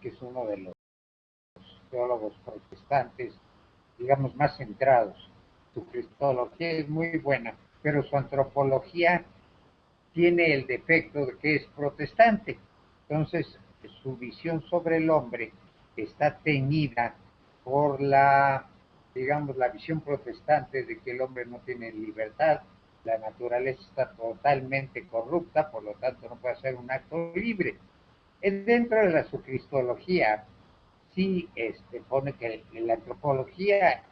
que es uno de los teólogos protestantes, digamos, más centrados. Su cristología es muy buena, pero su antropología tiene el defecto de que es protestante. Entonces, su visión sobre el hombre está teñida por digamos, la visión protestante de que el hombre no tiene libertad, la naturaleza está totalmente corrupta, por lo tanto no puede hacer un acto libre. Dentro de la su cristología, sí pone que la antropología,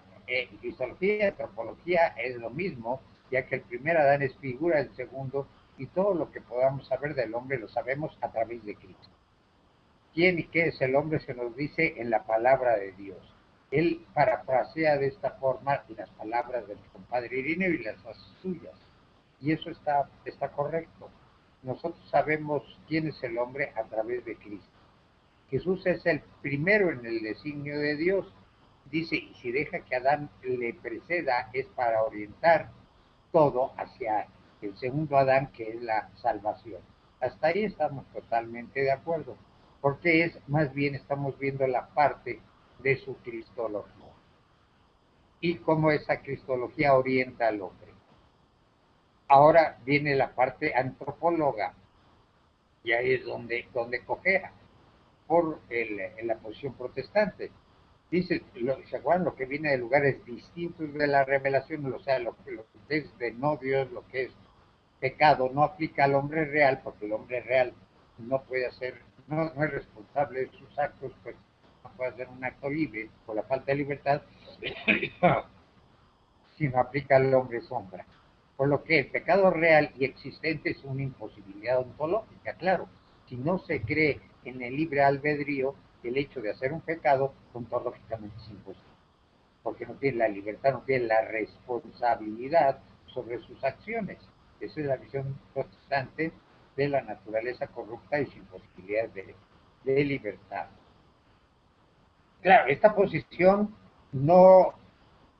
cristología y antropología es lo mismo, ya que el primer Adán es figura del segundo, y todo lo que podamos saber del hombre lo sabemos a través de Cristo. ¿Quién y qué es el hombre? Se nos dice en la palabra de Dios. Él parafrasea de esta forma las palabras del compadre Irineo y las suyas. Y eso está correcto. Nosotros sabemos quién es el hombre a través de Cristo. Jesús es el primero en el designio de Dios. Dice, y si deja que Adán le preceda, es para orientar todo hacia el segundo Adán, que es la salvación. Hasta ahí estamos totalmente de acuerdo, porque más bien estamos viendo la parte de su cristología y cómo esa cristología orienta al hombre. Ahora viene la parte antropóloga, y ahí es donde cojea por la posición protestante. Dice, ¿se acuerdan? Lo que viene de lugares distintos de la revelación, o sea, lo que es de no Dios, lo que es pecado, no aplica al hombre real, porque el hombre real no puede hacer, no es responsable de sus actos, pues no puede hacer un acto libre por la falta de libertad, sino aplica al hombre sombra. Por lo que el pecado real y existente es una imposibilidad ontológica, claro. Si no se cree en el libre albedrío, el hecho de hacer un pecado ontológicamente es imposible, porque no tiene la libertad, no tiene la responsabilidad sobre sus acciones. Esa es la visión protestante de la naturaleza corrupta y sin posibilidades de libertad. Claro, esta posición no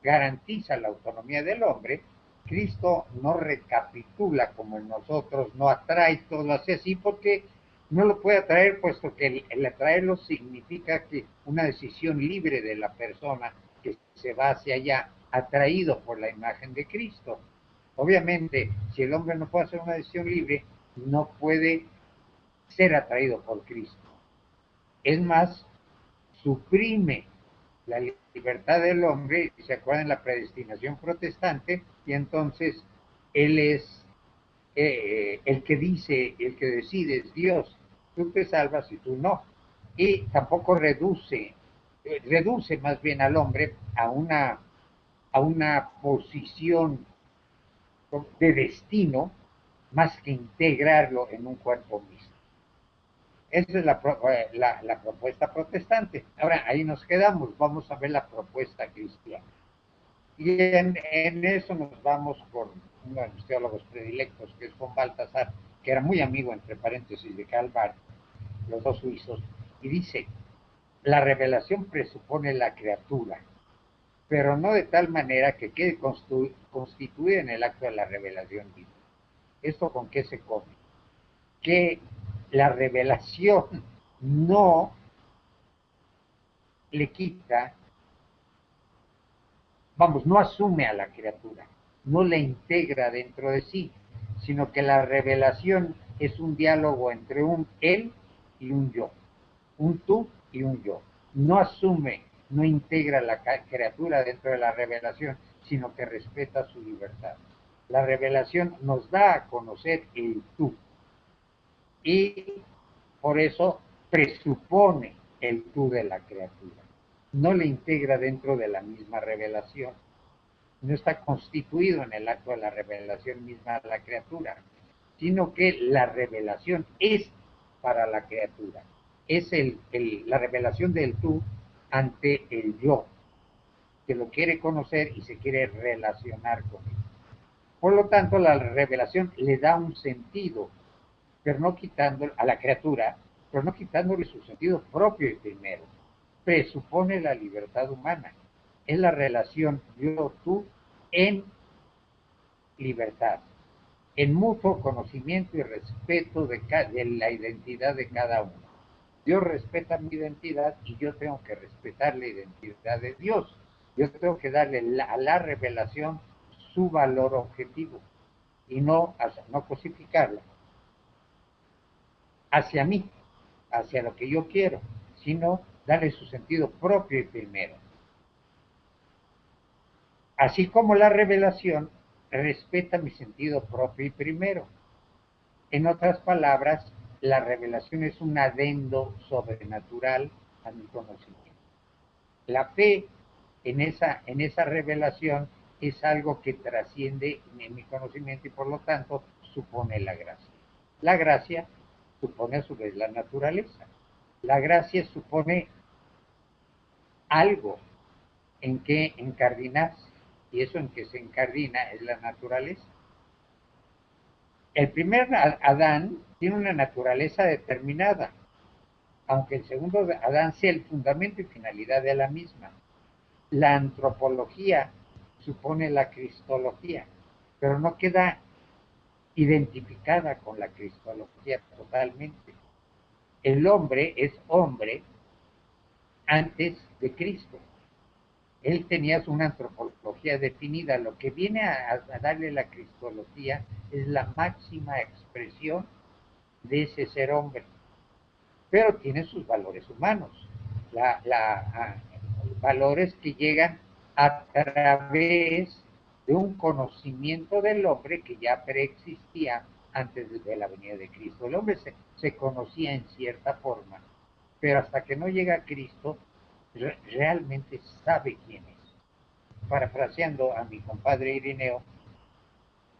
garantiza la autonomía del hombre. Cristo no recapitula como en nosotros, no atrae todo hacia sí, porque no lo puede atraer, puesto que el atraerlo significa que una decisión libre de la persona que se va hacia allá, atraído por la imagen de Cristo. Obviamente, si el hombre no puede hacer una decisión libre, no puede ser atraído por Cristo. Es más, suprime la libertad del hombre, se acuerdan la predestinación protestante, y entonces él es el que dice, el que decide es Dios, tú te salvas y tú no. Y tampoco reduce más bien al hombre a una posición de destino, más que integrarlo en un cuerpo mismo. Esa es la propuesta protestante. Ahora, ahí nos quedamos, vamos a ver la propuesta cristiana. Y en eso nos vamos por uno de los teólogos predilectos, que es von Balthasar, que era muy amigo, entre paréntesis, de Karl Barth, los dos suizos, y dice, la revelación presupone la criatura, pero no de tal manera que quede constituida en el acto de la revelación divina. ¿Esto con qué se come? Que la revelación no le quita, vamos, no asume a la criatura, no la integra dentro de sí, sino que la revelación es un diálogo entre un él y un yo, un tú y un yo. No asume, no integra la criatura dentro de la revelación, sino que respeta su libertad. La revelación nos da a conocer el tú, y por eso presupone el tú de la criatura. No le integra dentro de la misma revelación. No está constituido en el acto de la revelación misma de la criatura, sino que la revelación es para la criatura. Es la revelación del tú ante el yo, que lo quiere conocer y se quiere relacionar con él. Por lo tanto, la revelación le da un sentido, pero no quitando a la criatura, pero no quitándole su sentido propio y primero. Presupone la libertad humana. Es la relación yo-tú en libertad, en mutuo conocimiento y respeto de la identidad de cada uno. Dios respeta mi identidad y yo tengo que respetar la identidad de Dios. Yo tengo que darle a la revelación su valor objetivo y no cosificarla hacia mí, hacia lo que yo quiero, sino darle su sentido propio y primero. Así como la revelación respeta mi sentido propio y primero. En otras palabras, la revelación es un adendo sobrenatural a mi conocimiento. La fe en esa revelación es algo que trasciende en mi conocimiento y por lo tanto supone la gracia. La gracia supone a su vez la naturaleza. La gracia supone algo en que encardinarse y eso en que se encardina es la naturaleza. El primer Adán tiene una naturaleza determinada, aunque el segundo Adán sea el fundamento y finalidad de la misma. La antropología supone la cristología, pero no queda identificada con la cristología totalmente. El hombre es hombre antes de Cristo. Él tenía una antropología definida. Lo que viene a darle la cristología es la máxima expresión de ese ser hombre, pero tiene sus valores humanos, valores que llegan a través de un conocimiento del hombre que ya preexistía antes de la venida de Cristo. El hombre se conocía en cierta forma, pero hasta que no llega Cristo, realmente sabe quién es. Parafraseando a mi compadre Irineo,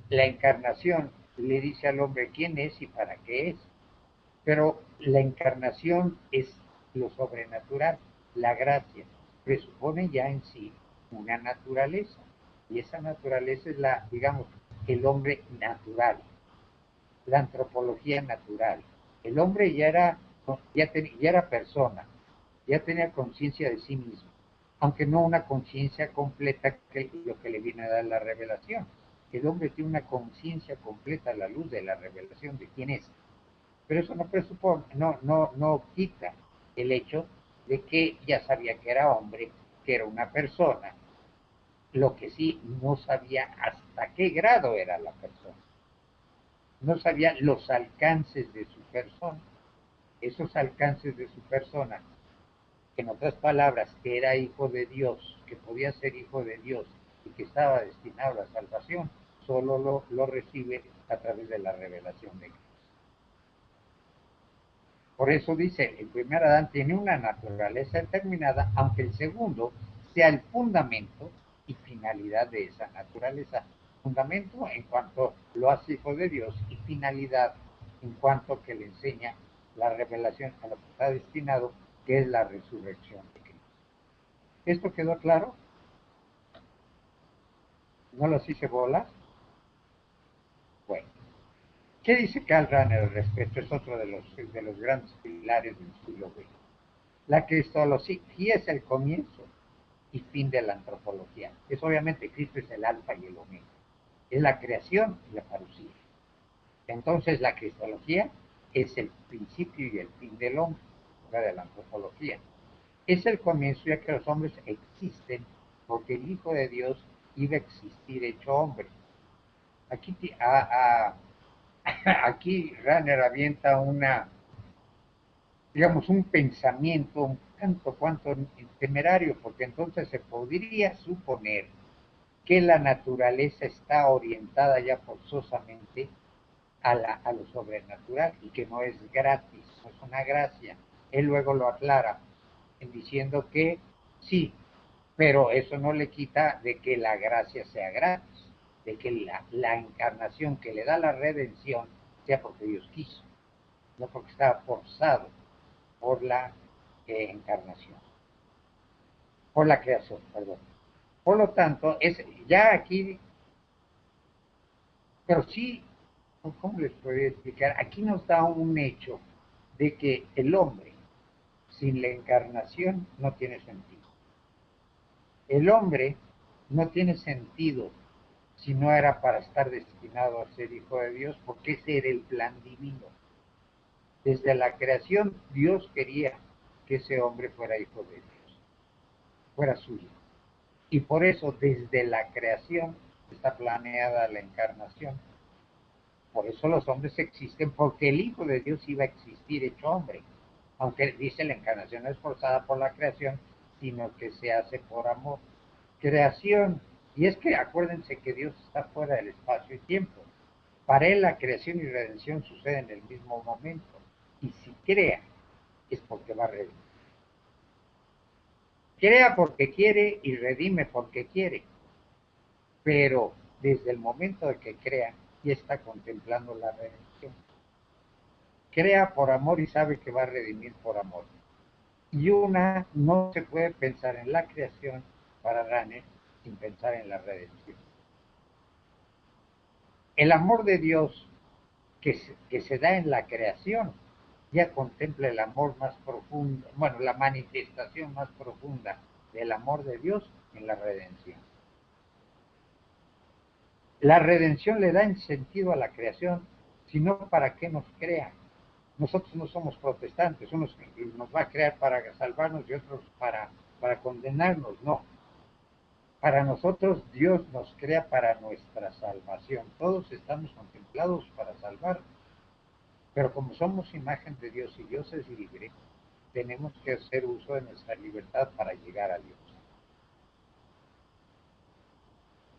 la encarnación le dice al hombre quién es y para qué es. Pero la encarnación es lo sobrenatural, la gracia presupone ya en sí una naturaleza y esa naturaleza es digamos, el hombre natural, la antropología natural. El hombre ya era persona, ya tenía conciencia de sí mismo, aunque no una conciencia completa que es lo que le viene a dar la revelación. El hombre tiene una conciencia completa a la luz de la revelación de quién es, pero eso no presupone, no quita el hecho de que ya sabía que era hombre, que era una persona. Lo que sí no sabía hasta qué grado era la persona. No sabía los alcances de su persona. Esos alcances de su persona, en otras palabras, que era hijo de Dios, que podía ser hijo de Dios y que estaba destinado a la salvación, solo lo recibe a través de la revelación de Cristo. Por eso dice, el primer Adán tiene una naturaleza determinada, aunque el segundo sea el fundamento y finalidad de esa naturaleza. Fundamento en cuanto lo hace hijo de Dios y finalidad en cuanto que le enseña la revelación a lo que está destinado, que es la resurrección de Cristo. ¿Esto quedó claro? ¿No los hice bolas? Bueno. ¿Qué dice Karl Rahner al respecto? Es otro de los grandes pilares del siglo XX. La cristología es el comienzo y fin de la antropología. Es obviamente Cristo es el alfa y el omega. Es la creación y la parucía. Entonces la cristología es el principio y el fin del hombre, o sea, de la antropología. Es el comienzo ya que los hombres existen porque el Hijo de Dios iba a existir hecho hombre. Aquí, aquí Ranner avienta digamos, un pensamiento un tanto cuanto temerario, porque entonces se podría suponer que la naturaleza está orientada ya forzosamente a lo sobrenatural y que no es gratis, no es una gracia. Él luego lo aclara en diciendo que sí, pero eso no le quita de que la gracia sea gratis, de que la encarnación que le da la redención sea porque Dios quiso, no porque estaba forzado por la encarnación, por la creación, perdón. Por lo tanto, ya aquí, pero sí, ¿cómo les podría explicar? Aquí nos da un hecho de que el hombre sin la encarnación no tiene sentido. El hombre no tiene sentido si no era para estar destinado a ser hijo de Dios, porque ese era el plan divino. Desde la creación, Dios quería que ese hombre fuera hijo de Dios, fuera suyo. Y por eso, desde la creación, está planeada la encarnación. Por eso los hombres existen, porque el Hijo de Dios iba a existir hecho hombre. Aunque dice la encarnación no es forzada por la creación, sino que se hace por amor. Creación. Y es que acuérdense que Dios está fuera del espacio y tiempo. Para él la creación y redención suceden en el mismo momento. Y si crea, es porque va a redimir. Crea porque quiere y redime porque quiere. Pero desde el momento de que crea, ya está contemplando la redención. Crea por amor y sabe que va a redimir por amor. Y una no se puede pensar en la creación para Ranner sin pensar en la redención. El amor de Dios que se da en la creación ya contempla el amor más profundo, bueno, la manifestación más profunda del amor de Dios en la redención. La redención le da en sentido a la creación, sino para qué nos crea. Nosotros no somos protestantes, unos nos va a crear para salvarnos y otros para condenarnos, no. Para nosotros Dios nos crea para nuestra salvación. Todos estamos contemplados para salvarnos. Pero como somos imagen de Dios y Dios es libre, tenemos que hacer uso de nuestra libertad para llegar a Dios.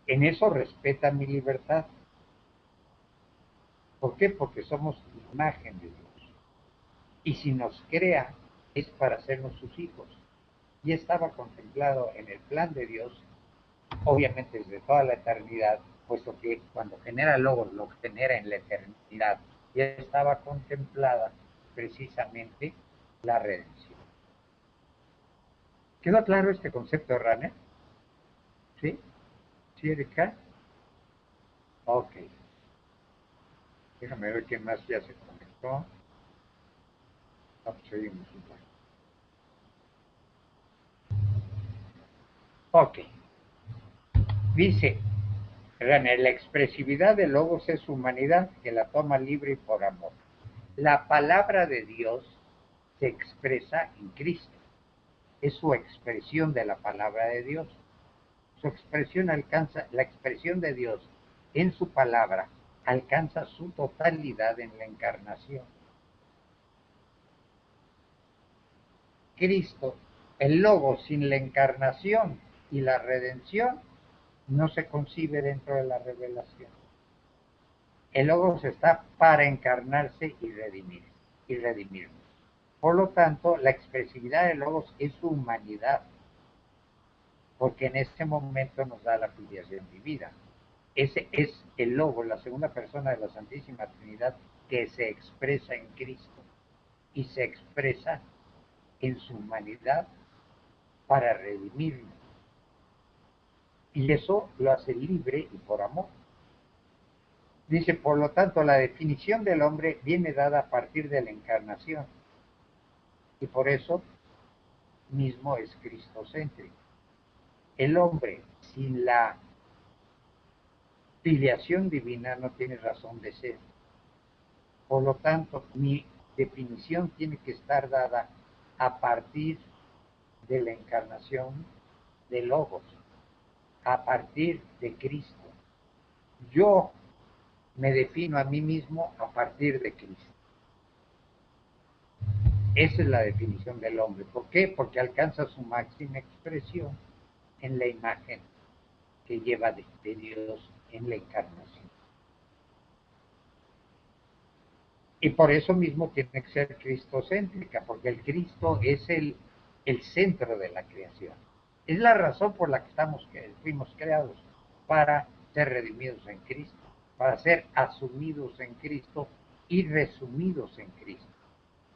En eso respeta mi libertad. ¿Por qué? Porque somos imagen de Dios. Y si nos crea, es para hacernos sus hijos. Y estaba contemplado en el plan de Dios, obviamente desde toda la eternidad, puesto que cuando genera logos lo genera en la eternidad. Ya estaba contemplada precisamente la redención. ¿Quedó claro este concepto, Ranner? ¿Sí? ¿Sí, Erika? Ok. Déjame ver quién más ya se conectó. Seguimos un poco. Ok. Dice, Ranner, la expresividad de Logos es humanidad que la toma libre y por amor. La palabra de Dios se expresa en Cristo. Es su expresión de la palabra de Dios. Su expresión alcanza, la expresión de Dios en su palabra alcanza su totalidad en la encarnación. Cristo, el Logo sin la encarnación y la redención, no se concibe dentro de la revelación. El Logos está para encarnarse y redimirnos. Por lo tanto, la expresividad del Logos es su humanidad, porque en ese momento nos da la filiación divina. Ese es el Logo, la segunda persona de la Santísima Trinidad, que se expresa en Cristo y se expresa en su humanidad para redimirnos. Y eso lo hace libre y por amor. Dice, por lo tanto, la definición del hombre viene dada a partir de la encarnación. Y por eso mismo es cristocéntrico. El hombre sin la filiación divina no tiene razón de ser. Por lo tanto, mi definición tiene que estar dada a partir de la encarnación de Logos, a partir de Cristo. Yo me defino a mí mismo a partir de Cristo. Esa es la definición del hombre. ¿Por qué? Porque alcanza su máxima expresión en la imagen que lleva de Dios en la encarnación. Y por eso mismo tiene que ser cristocéntrica, porque el Cristo es el centro de la creación. Es la razón por la que fuimos creados, para ser redimidos en Cristo, para ser asumidos en Cristo y resumidos en Cristo.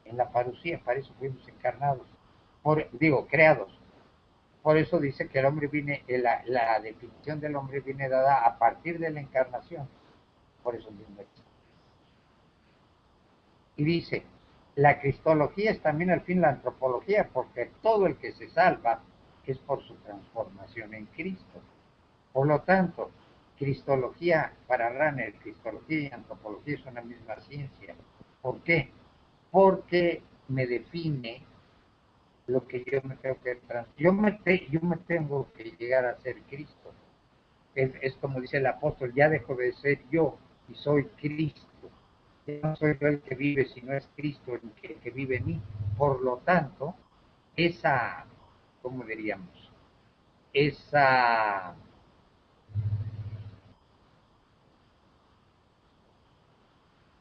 En la parucía, para eso fuimos encarnados, creados. Por eso dice que el hombre la definición del hombre viene dada a partir de la encarnación. Por eso mismo existe. Y dice, la cristología es también al fin la antropología, porque todo el que se salva es por su transformación en Cristo. Por lo tanto, cristología para Ranner, cristología y antropología es una misma ciencia. ¿Por qué? porque me define lo que yo me tengo que yo me tengo que llegar a ser Cristo. Es como dice el apóstol, ya dejo de ser yo y soy Cristo. Ya no soy yo el que vive, sino es Cristo el que vive en mí. Por lo tanto, esa, ¿cómo diríamos? Esa,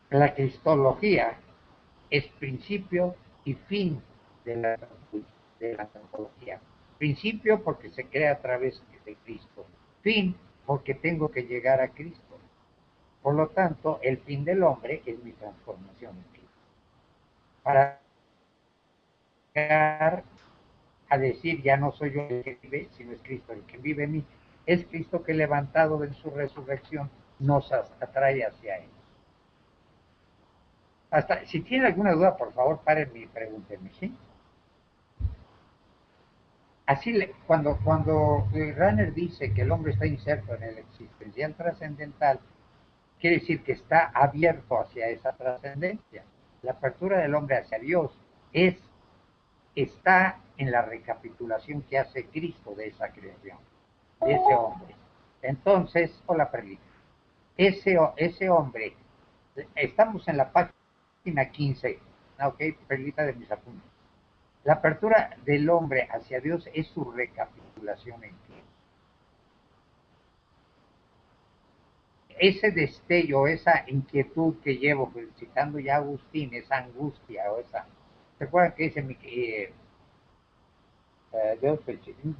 la cristología es principio y fin de la antropología. Principio porque se crea a través de Cristo. Fin porque tengo que llegar a Cristo. Por lo tanto, el fin del hombre es mi transformación en Cristo. Para llegar a decir, ya no soy yo el que vive, sino es Cristo el que vive en mí. Es Cristo que levantado de su resurrección nos atrae hacia Él. Hasta, si tiene alguna duda, por favor, párenme y pregúntenme, ¿sí? Así, cuando Runner dice que el hombre está inserto en el existencial trascendental, quiere decir que está abierto hacia esa trascendencia. La apertura del hombre hacia Dios está en la recapitulación que hace Cristo de esa creación, de ese hombre. Entonces, hola Perlita, ese hombre, estamos en la página 15, ok, Perlita de mis apuntes. La apertura del hombre hacia Dios es su recapitulación en Cristo. Ese destello, esa inquietud que llevo, pues, citando ya a Agustín, esa angustia o esa... ¿Se acuerdan que dice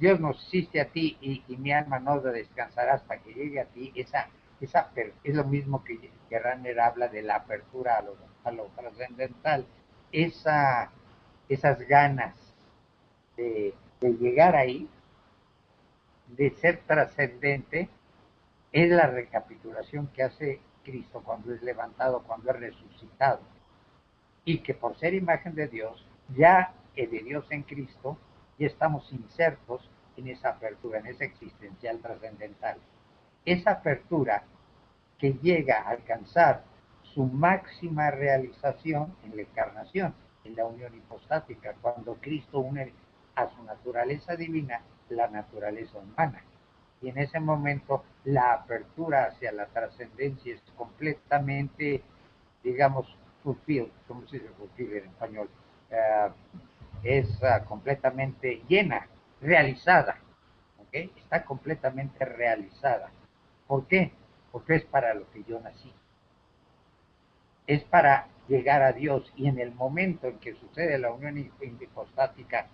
Dios nos hiciste a ti y mi alma no descansará hasta que llegue a ti? Esa es lo mismo que Ranner habla de la apertura a lo trascendental. Esas ganas de llegar ahí, de ser trascendente, es la recapitulación que hace Cristo cuando es levantado, cuando es resucitado. Y que por ser imagen de Dios, ya de Dios en Cristo, ya estamos insertos en esa apertura, en esa existencial trascendental. Esa apertura que llega a alcanzar su máxima realización en la encarnación, en la unión hipostática, cuando Cristo une a su naturaleza divina la naturaleza humana. Y en ese momento la apertura hacia la trascendencia es completamente, digamos, fulfilled, ¿cómo se dice fulfilled en español? Uh, es completamente llena, realizada, ¿ok? Está completamente realizada. ¿Por qué? Porque es para lo que yo nací. Es para llegar a Dios, y en el momento en que sucede la unión hipostática,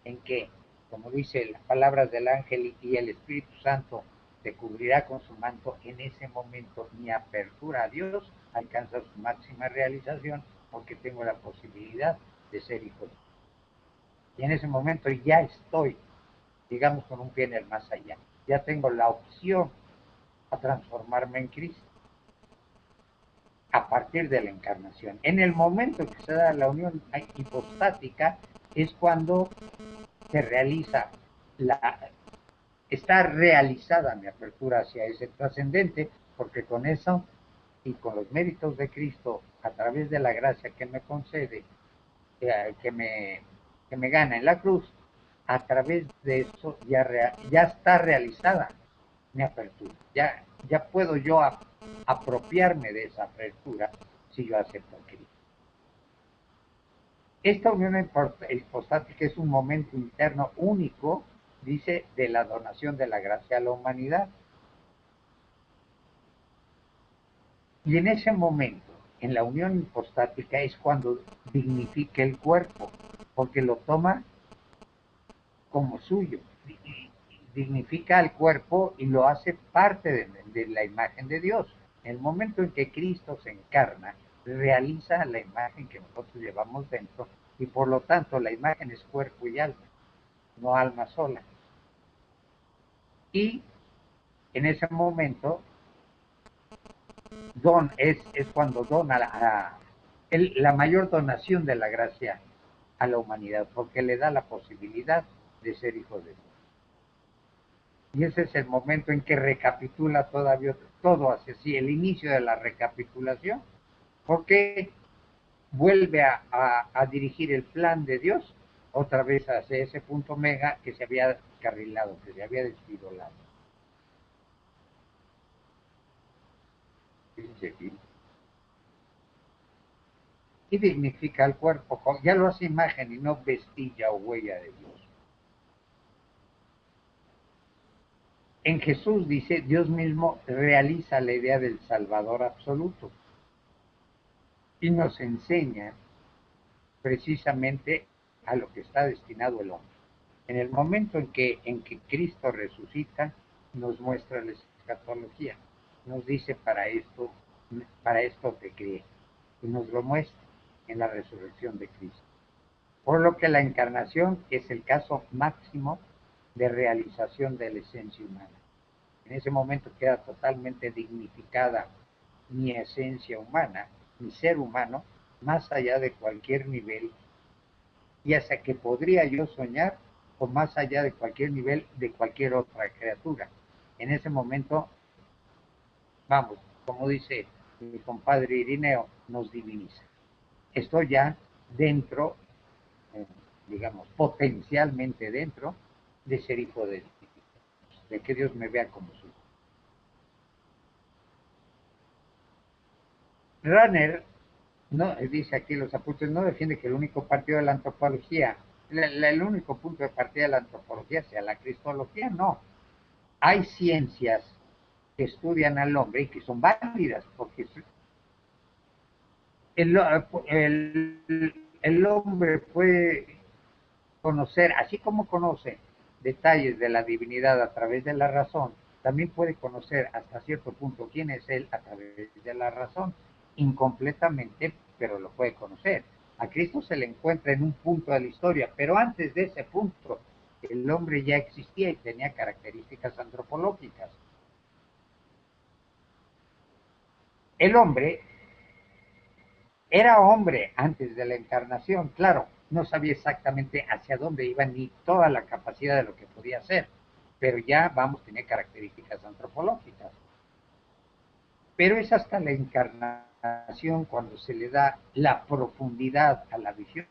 en que, como dice las palabras del ángel, y el Espíritu Santo te cubrirá con su manto, en ese momento mi apertura a Dios alcanza su máxima realización, porque tengo la posibilidad de ser hijo de Dios. Y en ese momento ya estoy, digamos, con un pie en el más allá. Ya tengo la opción a transformarme en Cristo a partir de la encarnación. En el momento que se da la unión hipostática es cuando se realiza está realizada mi apertura hacia ese trascendente, porque con eso y con los méritos de Cristo, a través de la gracia que me concede, que me gana en la cruz, a través de eso ya está realizada mi apertura. Ya puedo yo apropiarme de esa apertura si yo acepto a Cristo. Esta unión hipostática es un momento interno único, dice, de la donación de la gracia a la humanidad. Y en ese momento, en la unión hipostática, es cuando dignifica el cuerpo, porque lo toma como suyo, dignifica al cuerpo y lo hace parte de la imagen de Dios. En el momento en que Cristo se encarna, realiza la imagen que nosotros llevamos dentro, y por lo tanto la imagen es cuerpo y alma, no alma sola. Y en ese momento es cuando dona la mayor donación de la gracia a la humanidad, porque le da la posibilidad de ser hijo de Dios. Y ese es el momento en que recapitula todavía todo hacia sí, el inicio de la recapitulación. ¿Por qué? vuelve a dirigir el plan de Dios otra vez hacia ese punto mega que se había carrilado, que se había desfidolado. Y dignifica al cuerpo, ya lo hace imagen y no vestilla o huella de Dios. En Jesús, dice, Dios mismo realiza la idea del Salvador absoluto y nos enseña precisamente a lo que está destinado el hombre. En el momento en que Cristo resucita, nos muestra la escatología, nos dice para esto te crié, y nos lo muestra en la resurrección de Cristo. Por lo que la encarnación es el caso máximo de realización de la esencia humana. En ese momento queda totalmente dignificada mi esencia humana, mi ser humano, más allá de cualquier nivel, y hasta que podría yo soñar, o más allá de cualquier nivel de cualquier otra criatura. En ese momento, vamos, como dice mi compadre Irineo, nos diviniza. Estoy ya dentro, digamos, potencialmente dentro de ser hijo de Dios, de que Dios me vea como su hijo. Runner no, dice aquí los apuntes, no defiende que el único partido de la antropología, el único punto de partida de la antropología sea la cristología, no. Hay ciencias que estudian al hombre y que son válidas, porque el hombre puede conocer, así como conoce detalles de la divinidad a través de la razón, también puede conocer hasta cierto punto quién es él a través de la razón, incompletamente, pero lo puede conocer. A Cristo se le encuentra en un punto de la historia, pero antes de ese punto, el hombre ya existía y tenía características antropológicas. El hombre era hombre antes de la encarnación, claro, no sabía exactamente hacia dónde iba ni toda la capacidad de lo que podía hacer, pero ya, vamos, tenía características antropológicas. Pero es hasta la encarnación cuando se le da la profundidad a la visión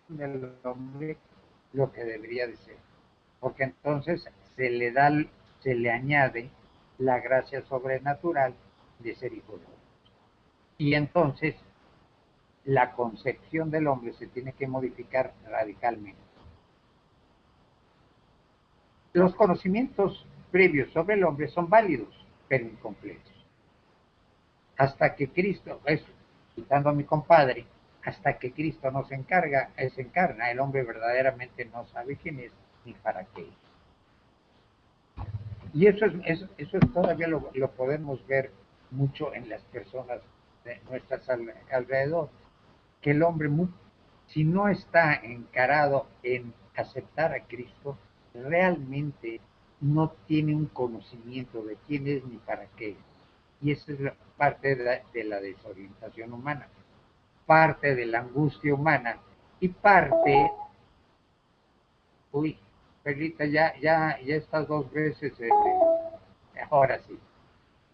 del hombre lo que debería de ser, porque entonces se le añade la gracia sobrenatural de ser hijo de Dios. Y entonces la concepción del hombre se tiene que modificar radicalmente. Los conocimientos previos sobre el hombre son válidos, pero incompletos. Hasta que Cristo, eso, citando a mi compadre, hasta que Cristo no se encarna, el hombre verdaderamente no sabe quién es ni para qué es. Y eso es todavía lo podemos ver mucho en las personas de nuestras alrededor, que el hombre, si no está encarado en aceptar a Cristo, realmente no tiene un conocimiento de quién es ni para qué es. Y esa es parte de la desorientación humana, parte de la angustia humana y parte, uy, Perlita, ya estas dos veces, ahora sí,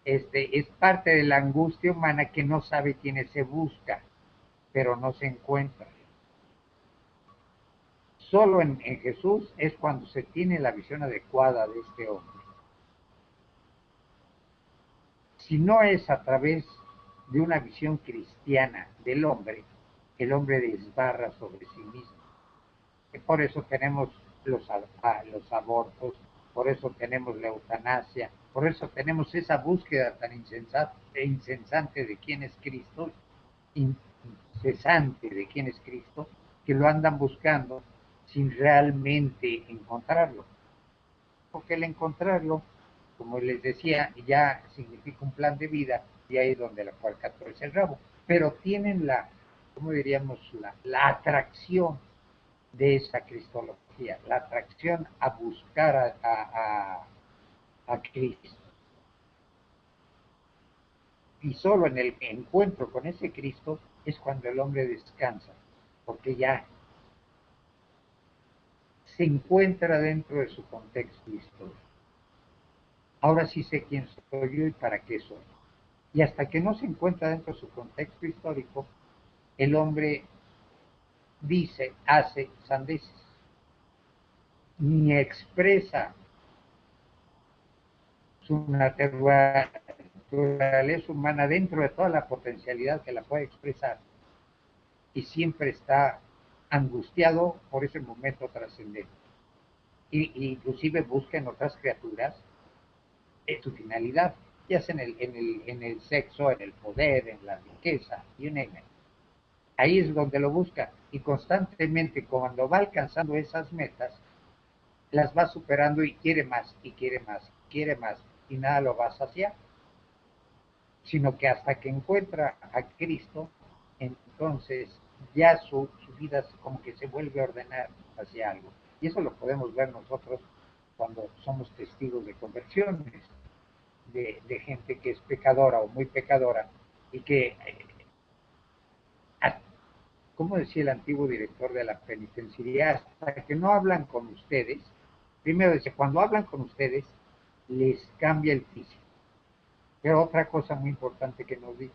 es parte de la angustia humana que no sabe quién se busca, pero no se encuentra. Solo en Jesús es cuando se tiene la visión adecuada de este hombre. Si no es a través de una visión cristiana del hombre, el hombre desbarra sobre sí mismo. Y por eso tenemos los abortos, por eso tenemos la eutanasia, por eso tenemos esa búsqueda tan incesante de quién es Cristo, incesante de quién es Cristo, que lo andan buscando sin realmente encontrarlo. Porque el encontrarlo, como les decía, ya significa un plan de vida y ahí es donde la puerca torce el rabo. Pero tienen ¿cómo diríamos? La atracción de esa cristología, la atracción a buscar a Cristo. Y solo en el encuentro con ese Cristo es cuando el hombre descansa, porque ya se encuentra dentro de su contexto histórico. Ahora sí sé quién soy yo y para qué soy. Y hasta que no se encuentra dentro de su contexto histórico, el hombre dice, hace sandeces, ni expresa su naturaleza humana dentro de toda la potencialidad que la puede expresar, y siempre está angustiado por ese momento trascendente. Y inclusive busca en otras criaturas su finalidad, ya sea en el sexo, en el poder, en la riqueza, y un ahí es donde lo busca, y constantemente cuando va alcanzando esas metas, las va superando y quiere más, y quiere más, y quiere más, y nada lo va a saciar, sino que hasta que encuentra a Cristo, entonces ya su vida como que se vuelve a ordenar hacia algo. Y eso lo podemos ver nosotros cuando somos testigos de conversiones, de gente que es pecadora o muy pecadora, y que, como decía el antiguo director de la penitenciaría, hasta que no hablan con ustedes, primero dice, cuando hablan con ustedes, les cambia el físico. Pero otra cosa muy importante que nos dice,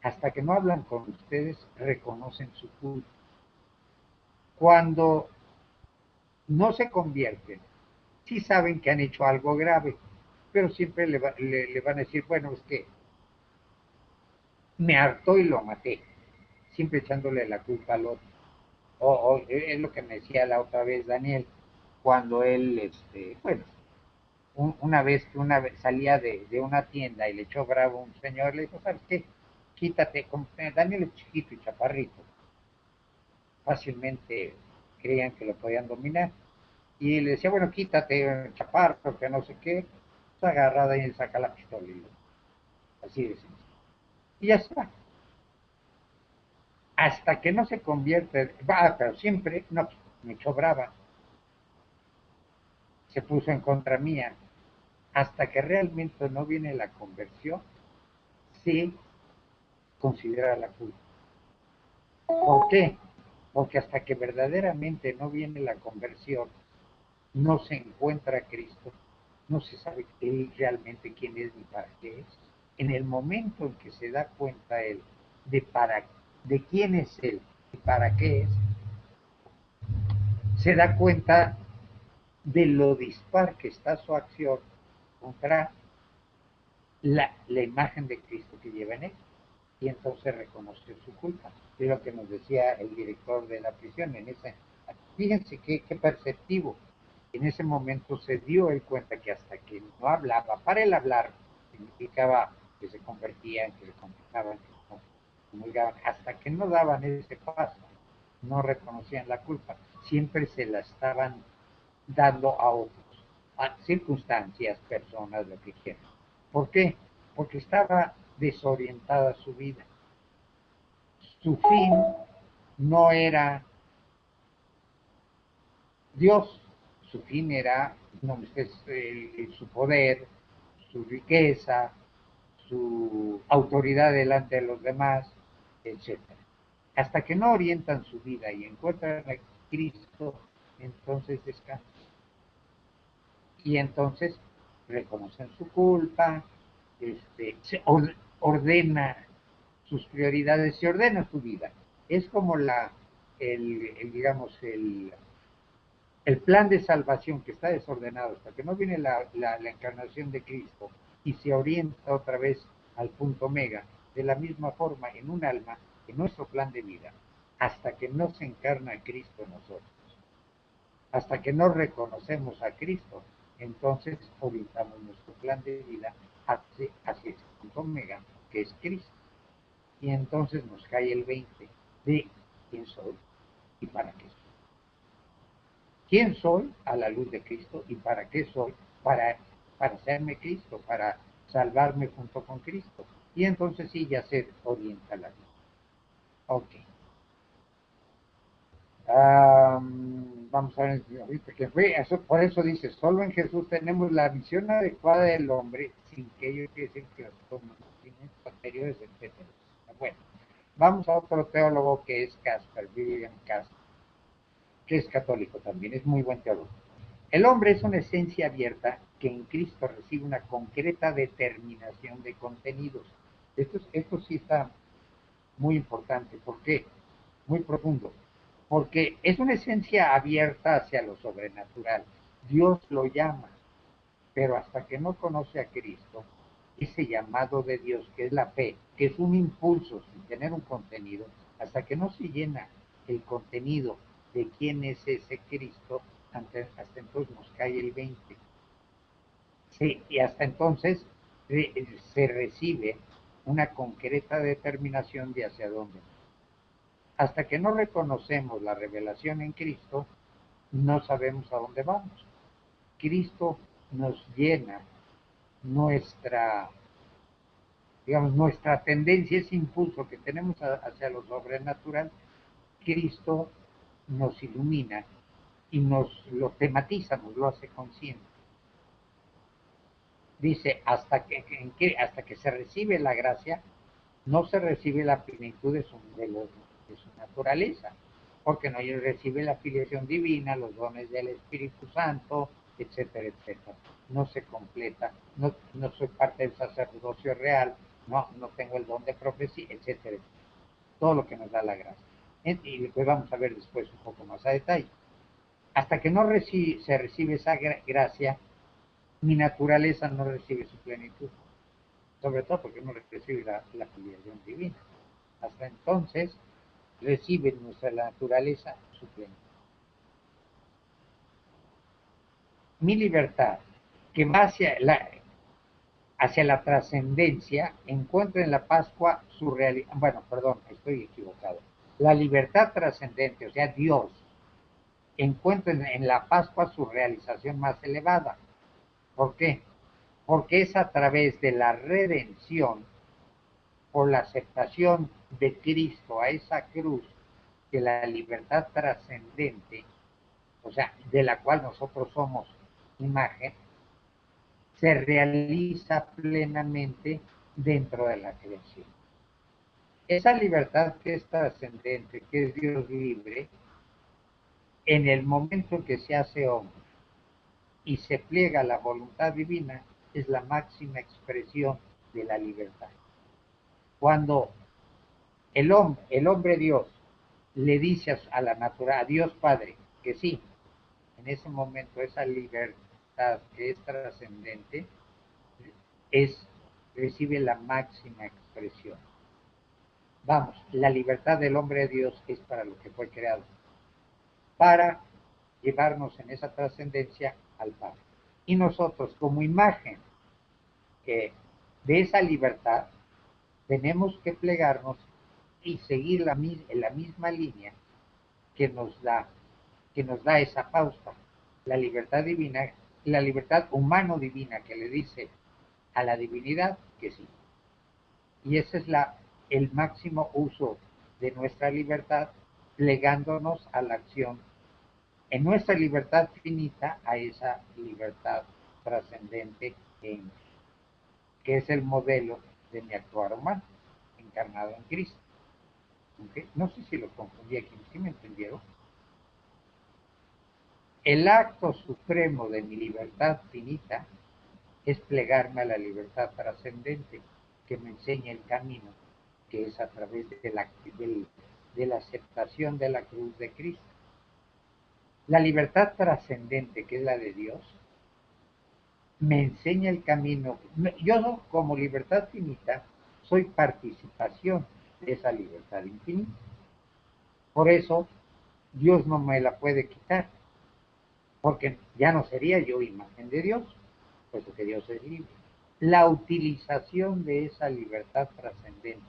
hasta que no hablan con ustedes, reconocen su culpa. Cuando no se convierten, sí saben que han hecho algo grave, pero siempre le van a decir, bueno, es que me hartó y lo maté, siempre echándole la culpa al otro. O es lo que me decía la otra vez Daniel, cuando él, bueno, una vez que salía de una tienda y le echó bravo a un señor, le dijo, ¿sabes qué? Quítate, Daniel es chiquito y chaparrito, fácilmente creían que lo podían dominar. Y le decía, bueno, quítate, chaparro, que no sé qué. Pues agarrada y saca la pistola y así de sencillo. Y ya está. Hasta que no se convierte, pero siempre, no, me echó brava, se puso en contra mía. Hasta que realmente no viene la conversión, se considera la culpa. ¿Por qué? Porque hasta que verdaderamente no viene la conversión, no se encuentra a Cristo, no se sabe él realmente quién es ni para qué es. En el momento en que se da cuenta él de quién es él y para qué es, se da cuenta de lo dispar que está su acción contra la imagen de Cristo que lleva en él, y entonces reconoció su culpa. Es lo que nos decía el director de la prisión en ese. Fíjense qué perceptivo. En ese momento se dio el cuenta que hasta que no hablaba, para él hablar significaba que se convertían, que se confesaban, que se comulgaban, hasta que no daban ese paso, no reconocían la culpa, siempre se la estaban dando a otros, a circunstancias, personas, lo que quieran. ¿Por qué? Porque estaba desorientada su vida. Su fin no era Dios, su fin era, no, su poder, su riqueza, su autoridad delante de los demás, etcétera. Hasta que no orientan su vida y encuentran a Cristo, entonces descansan. Y entonces reconocen su culpa, se ordena sus prioridades, se ordena su vida. Es como digamos, el plan de salvación que está desordenado hasta que no viene la encarnación de Cristo y se orienta otra vez al punto omega, de la misma forma en un alma, en nuestro plan de vida, hasta que no se encarna Cristo en nosotros, hasta que no reconocemos a Cristo, entonces orientamos nuestro plan de vida hacia ese punto omega, que es Cristo. Y entonces nos cae el 20 de quién soy y para qué soy. ¿Quién soy a la luz de Cristo y para qué soy? Para hacerme Cristo, para salvarme junto con Cristo. Y entonces sí, ya se orienta la vida. Ok. Vamos a ver, ahorita que fue, por eso dice, solo en Jesús tenemos la visión adecuada del hombre, sin que ello quiera decir que los conocimientos anteriores, etc. Bueno, vamos a otro teólogo que es Casper, William Casper, que es católico también, es muy buen teólogo. El hombre es una esencia abierta que en Cristo recibe una concreta determinación de contenidos. Esto sí está muy importante. ¿Por qué? Muy profundo. Porque es una esencia abierta hacia lo sobrenatural. Dios lo llama, pero hasta que no conoce a Cristo, ese llamado de Dios, que es la fe, que es un impulso sin tener un contenido, hasta que no se llena el contenido de quién es ese Cristo, hasta entonces nos cae el 20. Sí, y hasta entonces se recibe una concreta determinación de hacia dónde. Hasta que no reconocemos la revelación en Cristo, no sabemos a dónde vamos. Cristo nos llena nuestra, digamos, nuestra tendencia, ese impulso que tenemos hacia lo sobrenatural. Cristo nos ilumina y nos lo tematiza, nos lo hace consciente. Dice, hasta que se recibe la gracia, no se recibe la plenitud de su naturaleza, porque no recibe la filiación divina, los dones del Espíritu Santo, etcétera, etcétera. No se completa, no soy parte del sacerdocio real, no tengo el don de profecía, etcétera, etcétera. Todo lo que nos da la gracia. Y lo que vamos a ver después un poco más a detalle. Hasta que no se recibe esa gracia, mi naturaleza no recibe su plenitud, sobre todo porque no recibe la filiación divina. Hasta entonces recibe nuestra naturaleza su plenitud. Mi libertad, que va hacia la trascendencia, encuentra en la Pascua su realidad. Bueno, perdón, estoy equivocado. La libertad trascendente, o sea, Dios, encuentra en la Pascua su realización más elevada. ¿Por qué? Porque es a través de la redención, por la aceptación de Cristo a esa cruz, que la libertad trascendente, o sea, de la cual nosotros somos imagen, se realiza plenamente dentro de la creación. Esa libertad que es trascendente, que es Dios libre, en el momento que se hace hombre y se pliega a la voluntad divina, es la máxima expresión de la libertad. Cuando el hombre Dios le dice a la naturaleza, a Dios Padre, que sí, en ese momento esa libertad que es trascendente recibe la máxima expresión. Vamos, la libertad del hombre de Dios es para lo que fue creado, para llevarnos en esa trascendencia al Padre. Y nosotros, como imagen de esa libertad, tenemos que plegarnos y seguir la misma línea que nos da esa pauta, la libertad divina, la libertad humano-divina que le dice a la divinidad que sí. Y ese es el máximo uso de nuestra libertad, plegándonos a la acción en nuestra libertad finita a esa libertad trascendente que es el modelo de mi actuar humano, encarnado en Cristo. ¿Okay? No sé si lo confundí aquí, ¿sí me entendieron? El acto supremo de mi libertad finita es plegarme a la libertad trascendente que me enseña el camino, que es a través de la aceptación de la cruz de Cristo. La libertad trascendente, que es la de Dios, me enseña el camino. Yo como libertad finita soy participación de esa libertad infinita. Por eso Dios no me la puede quitar, porque ya no sería yo imagen de Dios, puesto que Dios es libre. La utilización de esa libertad trascendente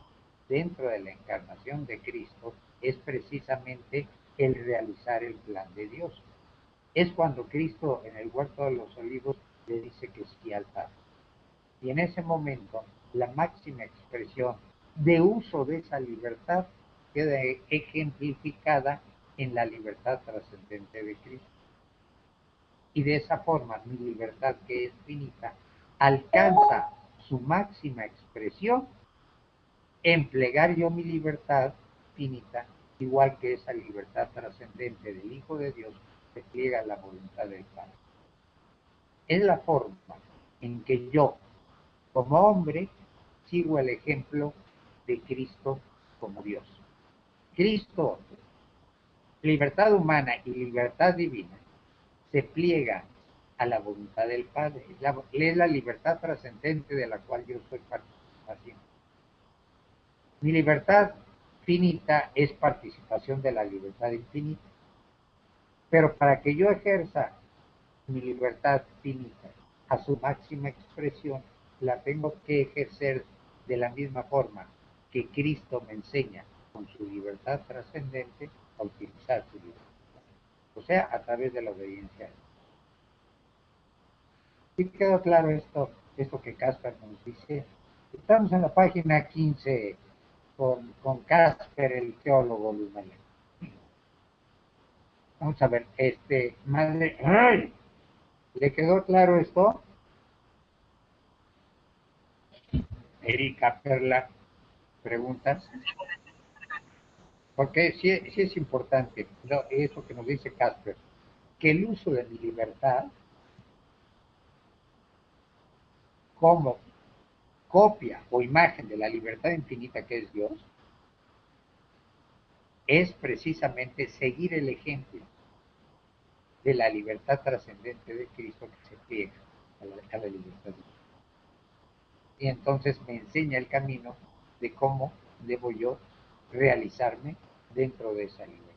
dentro de la encarnación de Cristo es precisamente el realizar el plan de Dios. Es cuando Cristo en el huerto de los olivos le dice que sí al Padre. Y en ese momento la máxima expresión de uso de esa libertad queda ejemplificada en la libertad trascendente de Cristo. Y de esa forma mi libertad, que es finita, alcanza su máxima expresión en plegar yo mi libertad finita, igual que esa libertad trascendente del Hijo de Dios se pliega a la voluntad del Padre. Es la forma en que yo, como hombre, sigo el ejemplo de Cristo como Dios. Cristo, libertad humana y libertad divina, se pliega a la voluntad del Padre. Es la libertad trascendente de la cual yo soy participación. Mi libertad finita es participación de la libertad infinita. Pero para que yo ejerza mi libertad finita a su máxima expresión, la tengo que ejercer de la misma forma que Cristo me enseña con su libertad trascendente a utilizar su libertad. O sea, a través de la obediencia. ¿Sí quedó claro esto que Casper nos dice? Estamos en la página 15 con Casper, el teólogo Luis María. Vamos a ver, madre, ¡ay! ¿Le quedó claro esto? Erika Perla preguntas. Porque sí es importante, ¿no? Eso que nos dice Casper, que el uso de mi libertad como copia o imagen de la libertad infinita que es Dios, es precisamente seguir el ejemplo de la libertad trascendente de Cristo que se pliega a la libertad divina. Y entonces me enseña el camino de cómo debo yo realizarme dentro de esa libertad.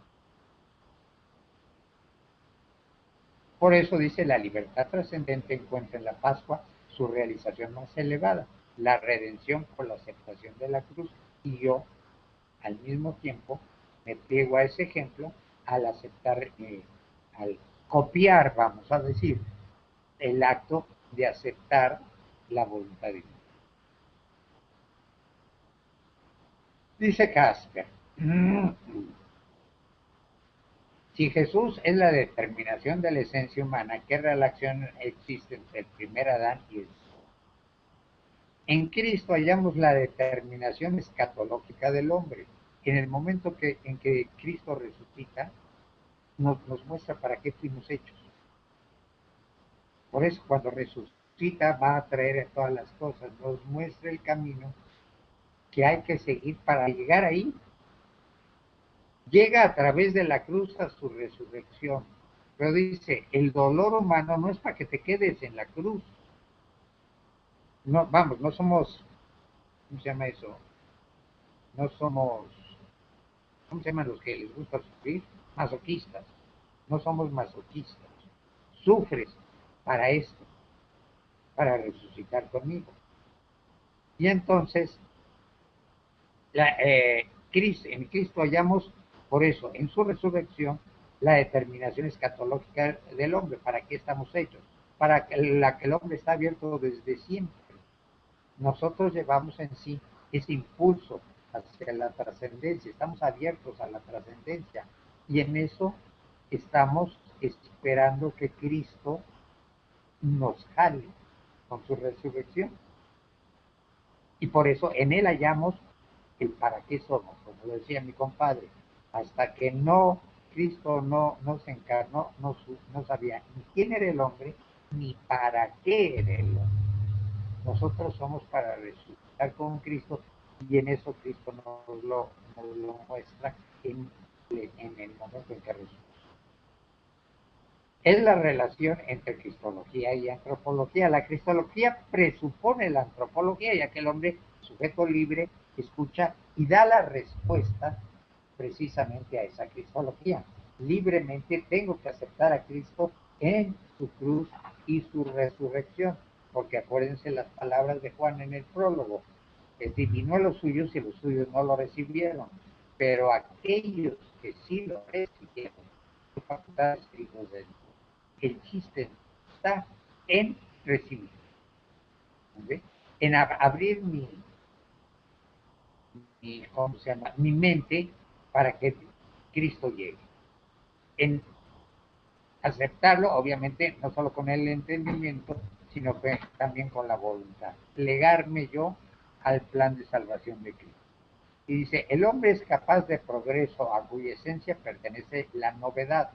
Por eso dice, la libertad trascendente encuentra en la Pascua su realización más elevada, la redención por la aceptación de la cruz, y yo al mismo tiempo me pliego a ese ejemplo al aceptar, al copiar, vamos a decir, el acto de aceptar la voluntad divina. Dice Casper, si Jesús es la determinación de la esencia humana, ¿qué relación existe entre el primer Adán y el En Cristo hallamos la determinación escatológica del hombre. En el momento en que Cristo resucita, nos muestra para qué fuimos hechos. Por eso cuando resucita va a traer todas las cosas, nos muestra el camino que hay que seguir para llegar ahí. Llega a través de la cruz a su resurrección. Pero dice, el dolor humano no es para que te quedes en la cruz. No, vamos, no somos, ¿cómo se llama eso? No somos, ¿cómo se llaman los que les gusta sufrir? Masoquistas. No somos masoquistas. Sufres para esto, para resucitar conmigo. Y entonces, en Cristo hallamos, por eso, en su resurrección, la determinación escatológica del hombre. ¿Para qué estamos hechos? Para la que el hombre está abierto desde siempre. Nosotros llevamos en sí ese impulso hacia la trascendencia, estamos abiertos a la trascendencia y en eso estamos esperando que Cristo nos jale con su resurrección. Y por eso en él hallamos el para qué somos, como decía mi compadre, hasta que Cristo no se encarnó, no sabía ni quién era el hombre, ni para qué era el hombre. Nosotros somos para resucitar con Cristo y en eso Cristo nos lo muestra en el momento en que resucita. Es la relación entre cristología y antropología. La cristología presupone la antropología, ya que el hombre, sujeto libre, escucha y da la respuesta precisamente a esa cristología. Libremente tengo que aceptar a Cristo en su cruz y su resurrección, porque acuérdense las palabras de Juan en el prólogo, vino a los suyos y los suyos no lo recibieron, pero aquellos que sí lo recibieron, facultades hijos de Dios. El chiste está en recibir, ¿sí? En abrir ¿cómo se llama? Mi mente para que Cristo llegue. En aceptarlo, obviamente, no solo con el entendimiento, sino que también con la voluntad. Plegarme yo al plan de salvación de Cristo. Y dice, el hombre es capaz de progreso a cuya esencia pertenece la novedad.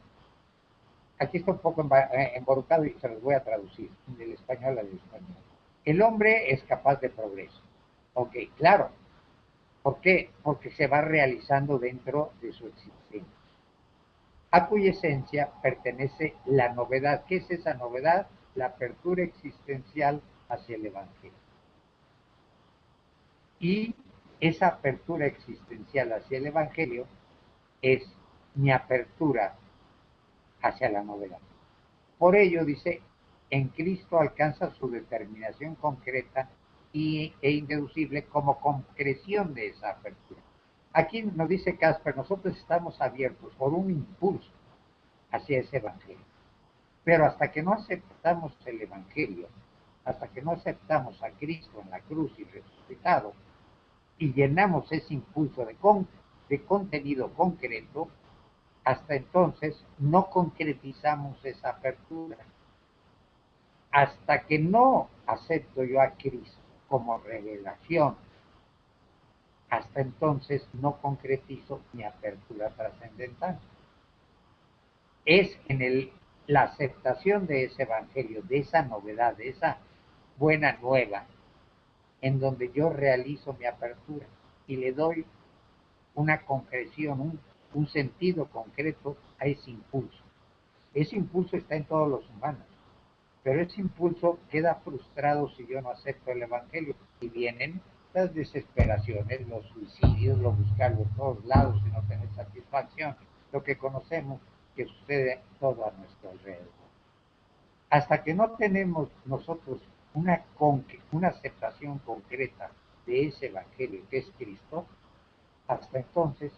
Aquí está un poco emborucado y se los voy a traducir del español al español. El hombre es capaz de progreso. Ok, claro. ¿Por qué? Porque se va realizando dentro de su existencia, a cuya esencia pertenece la novedad. ¿Qué es esa novedad? La apertura existencial hacia el Evangelio. Y esa apertura existencial hacia el Evangelio es mi apertura hacia la novedad. Por ello, dice, en Cristo alcanza su determinación concreta e indeducible como concreción de esa apertura. Aquí nos dice Casper, nosotros estamos abiertos por un impulso hacia ese Evangelio. Pero hasta que no aceptamos el Evangelio, hasta que no aceptamos a Cristo en la cruz y resucitado, y llenamos ese impulso de contenido concreto, hasta entonces no concretizamos esa apertura. Hasta que no acepto yo a Cristo como revelación, hasta entonces no concretizo mi apertura trascendental. Es en la aceptación de ese evangelio, de esa novedad, de esa buena nueva, en donde yo realizo mi apertura y le doy una concreción, un sentido concreto a ese impulso. Ese impulso está en todos los humanos, pero ese impulso queda frustrado si yo no acepto el Evangelio y vienen las desesperaciones, los suicidios, lo buscar por todos lados y no tener satisfacción, lo que conocemos que sucede todo a nuestro alrededor. Hasta que no tenemos nosotros una aceptación concreta de ese Evangelio que es Cristo, hasta entonces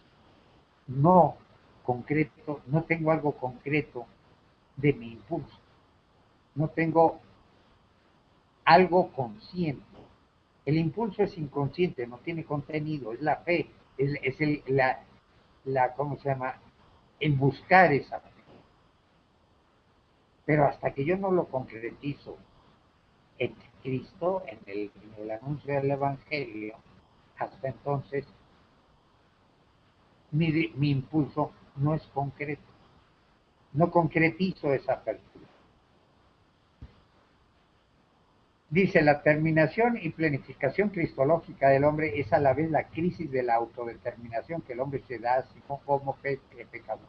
no concreto, no tengo algo concreto de mi impulso, no tengo algo consciente. El impulso es inconsciente, no tiene contenido, es la fe, es ¿cómo se llama? El buscar esa fe. Pero hasta que yo no lo concretizo en Cristo, en el anuncio del Evangelio, hasta entonces mi impulso no es concreto, no concretizo esa apertura. Dice, la terminación y planificación cristológica del hombre es a la vez la crisis de la autodeterminación que el hombre se da así como pecador.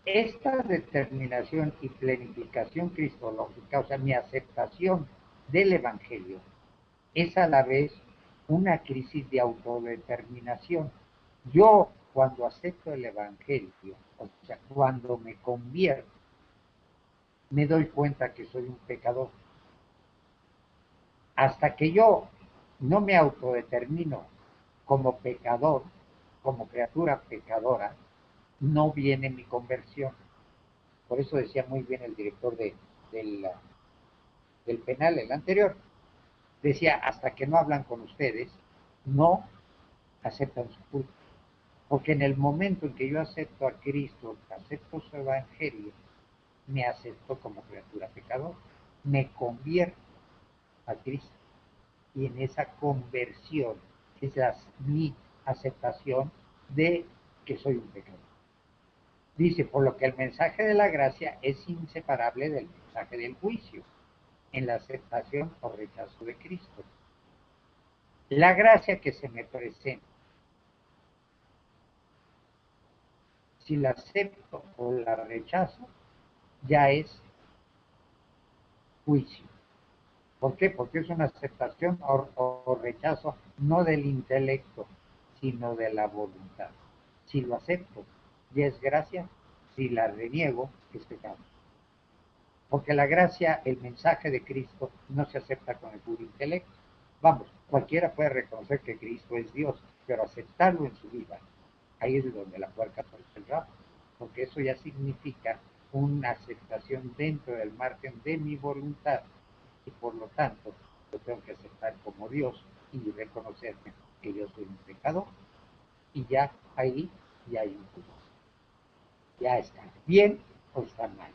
Esta determinación y planificación cristológica, o sea, mi aceptación del Evangelio, es a la vez una crisis de autodeterminación. Yo, cuando acepto el Evangelio, o sea, cuando me convierto, me doy cuenta que soy un pecador. Hasta que yo no me autodetermino como pecador, como criatura pecadora, no viene mi conversión. Por eso decía muy bien el director del, del penal, el anterior, decía, hasta que no hablan con ustedes, no aceptan su culpa. Porque en el momento en que yo acepto a Cristo, acepto su evangelio, me acepto como criatura pecadora, me convierto a Cristo. Y en esa conversión es mi aceptación de que soy un pecador. Dice, por lo que el mensaje de la gracia es inseparable del mensaje del juicio, en la aceptación o rechazo de Cristo. La gracia que se me presenta, si la acepto o la rechazo, ya es juicio. ¿Por qué? Porque es una aceptación o rechazo no del intelecto, sino de la voluntad. Si lo acepto, ya es gracia; si la reniego, es pecado. Porque la gracia, el mensaje de Cristo, no se acepta con el puro intelecto. Vamos, cualquiera puede reconocer que Cristo es Dios, pero aceptarlo en su vida, ahí es donde la puerca torce el rabo, porque eso ya significa una aceptación dentro del margen de mi voluntad, y por lo tanto lo tengo que aceptar como Dios y reconocerme que yo soy un pecador, y ya ahí ya hay un juicio. Ya está bien o está mal.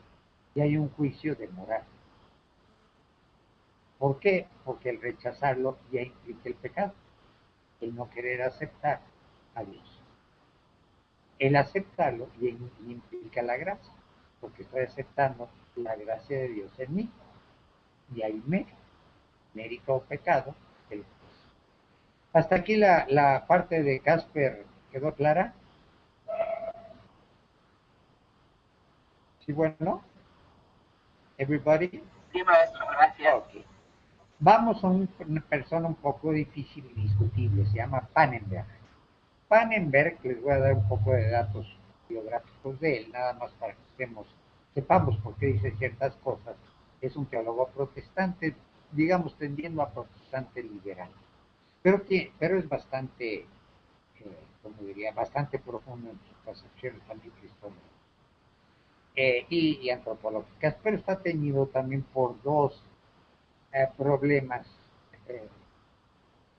Ya hay un juicio de moral. ¿Por qué? Porque el rechazarlo ya implica el pecado, el no querer aceptar a Dios. El aceptarlo ya implica la gracia, porque estoy aceptando la gracia de Dios en mí. Y hay mérito o pecado. Hasta aquí la parte de Casper, ¿quedó clara? Sí, bueno, everybody. Sí, maestro, gracias. Okay. Vamos a una persona un poco difícil y discutible, se llama Pannenberg. Pannenberg, les voy a dar un poco de datos biográficos de él, nada más para que sepamos por qué dice ciertas cosas. Es un teólogo protestante, digamos, tendiendo a protestante liberal, pero es bastante, como diría, bastante profundo en sus concepciones también cristianas y antropológicas, pero está teñido también por dos problemas. Eh,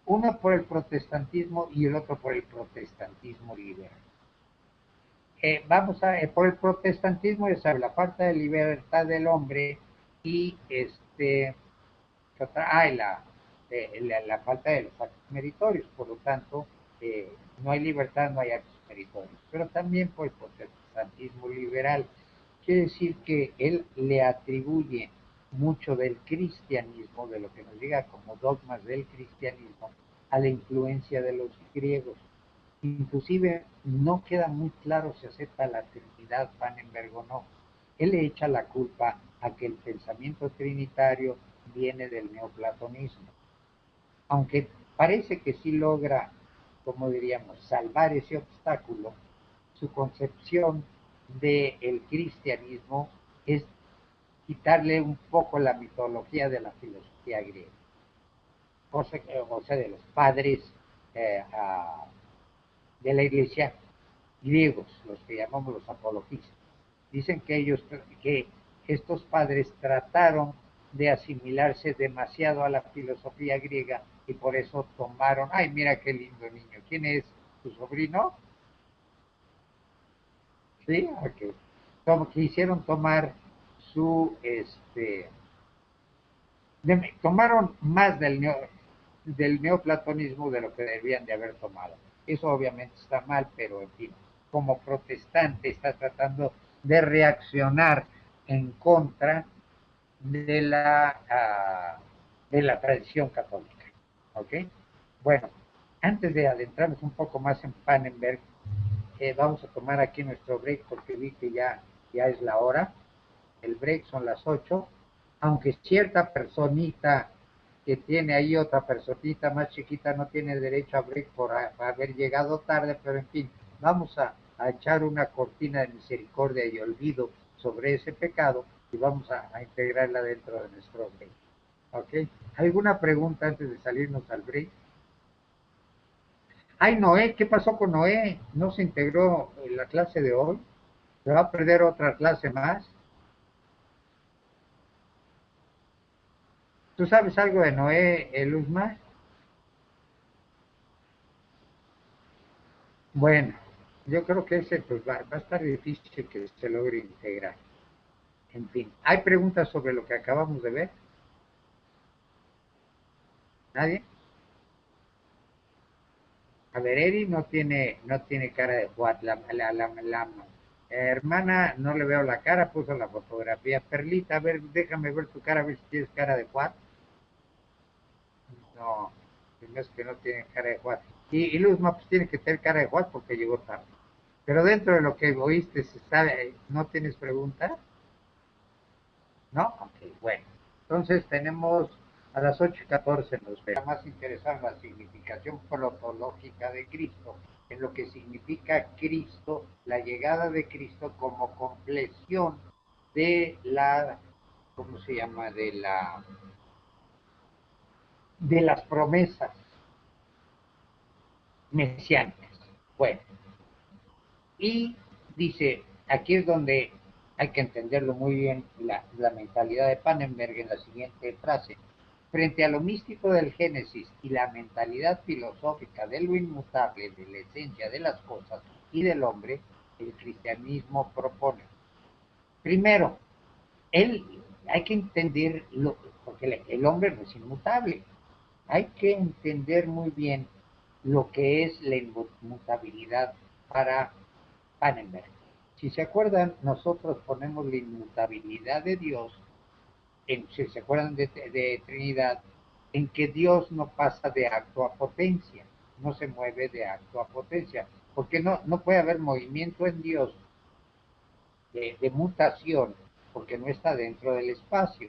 uno por el protestantismo y el otro por el protestantismo liberal. Por el protestantismo, ya sabe, la parte de libertad del hombre y la falta de los actos meritorios, por lo tanto, no hay libertad, no hay actos meritorios, pero también por el protestantismo liberal, quiere decir que él le atribuye mucho del cristianismo, de lo que nos diga como dogmas del cristianismo, a la influencia de los griegos. Inclusive no queda muy claro si acepta la Trinidad Pannenberg o no. Él le echa la culpa a que el pensamiento trinitario viene del neoplatonismo. Aunque parece que sí logra, como diríamos, salvar ese obstáculo, su concepción del cristianismo es quitarle un poco la mitología de la filosofía griega, o sea, de los padres eh, a, de la iglesia griegos, los que llamamos los apologistas. Dicen que estos padres trataron de asimilarse demasiado a la filosofía griega y por eso tomaron, ay, mira qué lindo niño, ¿quién es tu sobrino? Sí, ok. Como quisieron tomar su, tomaron más del neoplatonismo de lo que debían de haber tomado. Eso obviamente está mal, pero en fin, como protestante está tratando de reaccionar en contra de la tradición católica. ¿Ok? Bueno, antes de adentrarnos un poco más en Pannenberg, vamos a tomar aquí nuestro break porque vi que ya es la hora. El break son las 8, aunque cierta personita que tiene ahí otra personita más chiquita no tiene derecho a break por haber llegado tarde, pero en fin, vamos a echar una cortina de misericordia y olvido sobre ese pecado y vamos a integrarla dentro de nuestro break. ¿Ok? ¿Alguna pregunta antes de salirnos al break? Ay, Noé, ¿qué pasó con Noé? ¿No se integró en la clase de hoy? ¿Se va a perder otra clase más? ¿Tú sabes algo de Noé, Luzma? Bueno, yo creo que ese pues va a estar difícil que se logre integrar. En fin, ¿hay preguntas sobre lo que acabamos de ver? ¿Nadie? A ver, Eri no tiene cara de jugar. La hermana no le veo la cara, puso la fotografía. Perlita, a ver, déjame ver tu cara, a ver si tienes cara de jugar. No, es que no tiene cara de jugar. Y Luzma pues tiene que tener cara de jugar porque llegó tarde. Pero dentro de lo que oíste, ¿no tienes pregunta? ¿No? Ok, bueno. Entonces tenemos a las 8:14 nos verá más interesante la significación protológica de Cristo, en lo que significa Cristo, la llegada de Cristo como compleción de ¿cómo se llama? De las promesas mesiánicas. Bueno, y dice, aquí es donde hay que entenderlo muy bien, la mentalidad de Pannenberg en la siguiente frase. Frente a lo místico del Génesis y la mentalidad filosófica de lo inmutable, de la esencia de las cosas y del hombre, el cristianismo propone. Primero, hay que entender, porque el hombre no es inmutable, hay que entender muy bien lo que es la inmutabilidad para Pannenberg. Si se acuerdan, nosotros ponemos la inmutabilidad de Dios, si se acuerdan de Trinidad, en que Dios no pasa de acto a potencia, no se mueve de acto a potencia, porque no puede haber movimiento en Dios de mutación, porque no está dentro del espacio.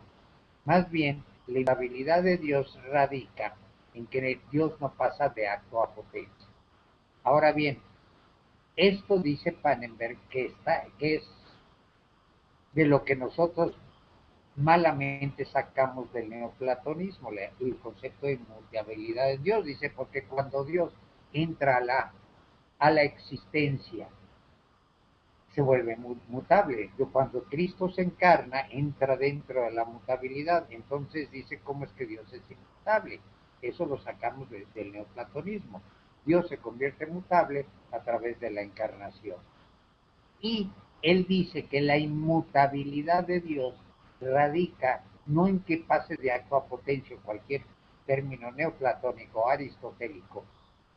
Más bien, la inmutabilidad de Dios radica en que Dios no pasa de acto a potencia. Ahora bien, esto dice Pannenberg que es de lo que nosotros malamente sacamos del neoplatonismo, el concepto de inmutabilidad de Dios. Dice, porque cuando Dios entra a la existencia, se vuelve mutable. Cuando Cristo se encarna, entra dentro de la mutabilidad. Entonces dice, ¿cómo es que Dios es inmutable? Eso lo sacamos del neoplatonismo. Dios se convierte en mutable a través de la encarnación. Y él dice que la inmutabilidad de Dios radica no en que pase de acto a potencia, cualquier término neoplatónico o aristotélico,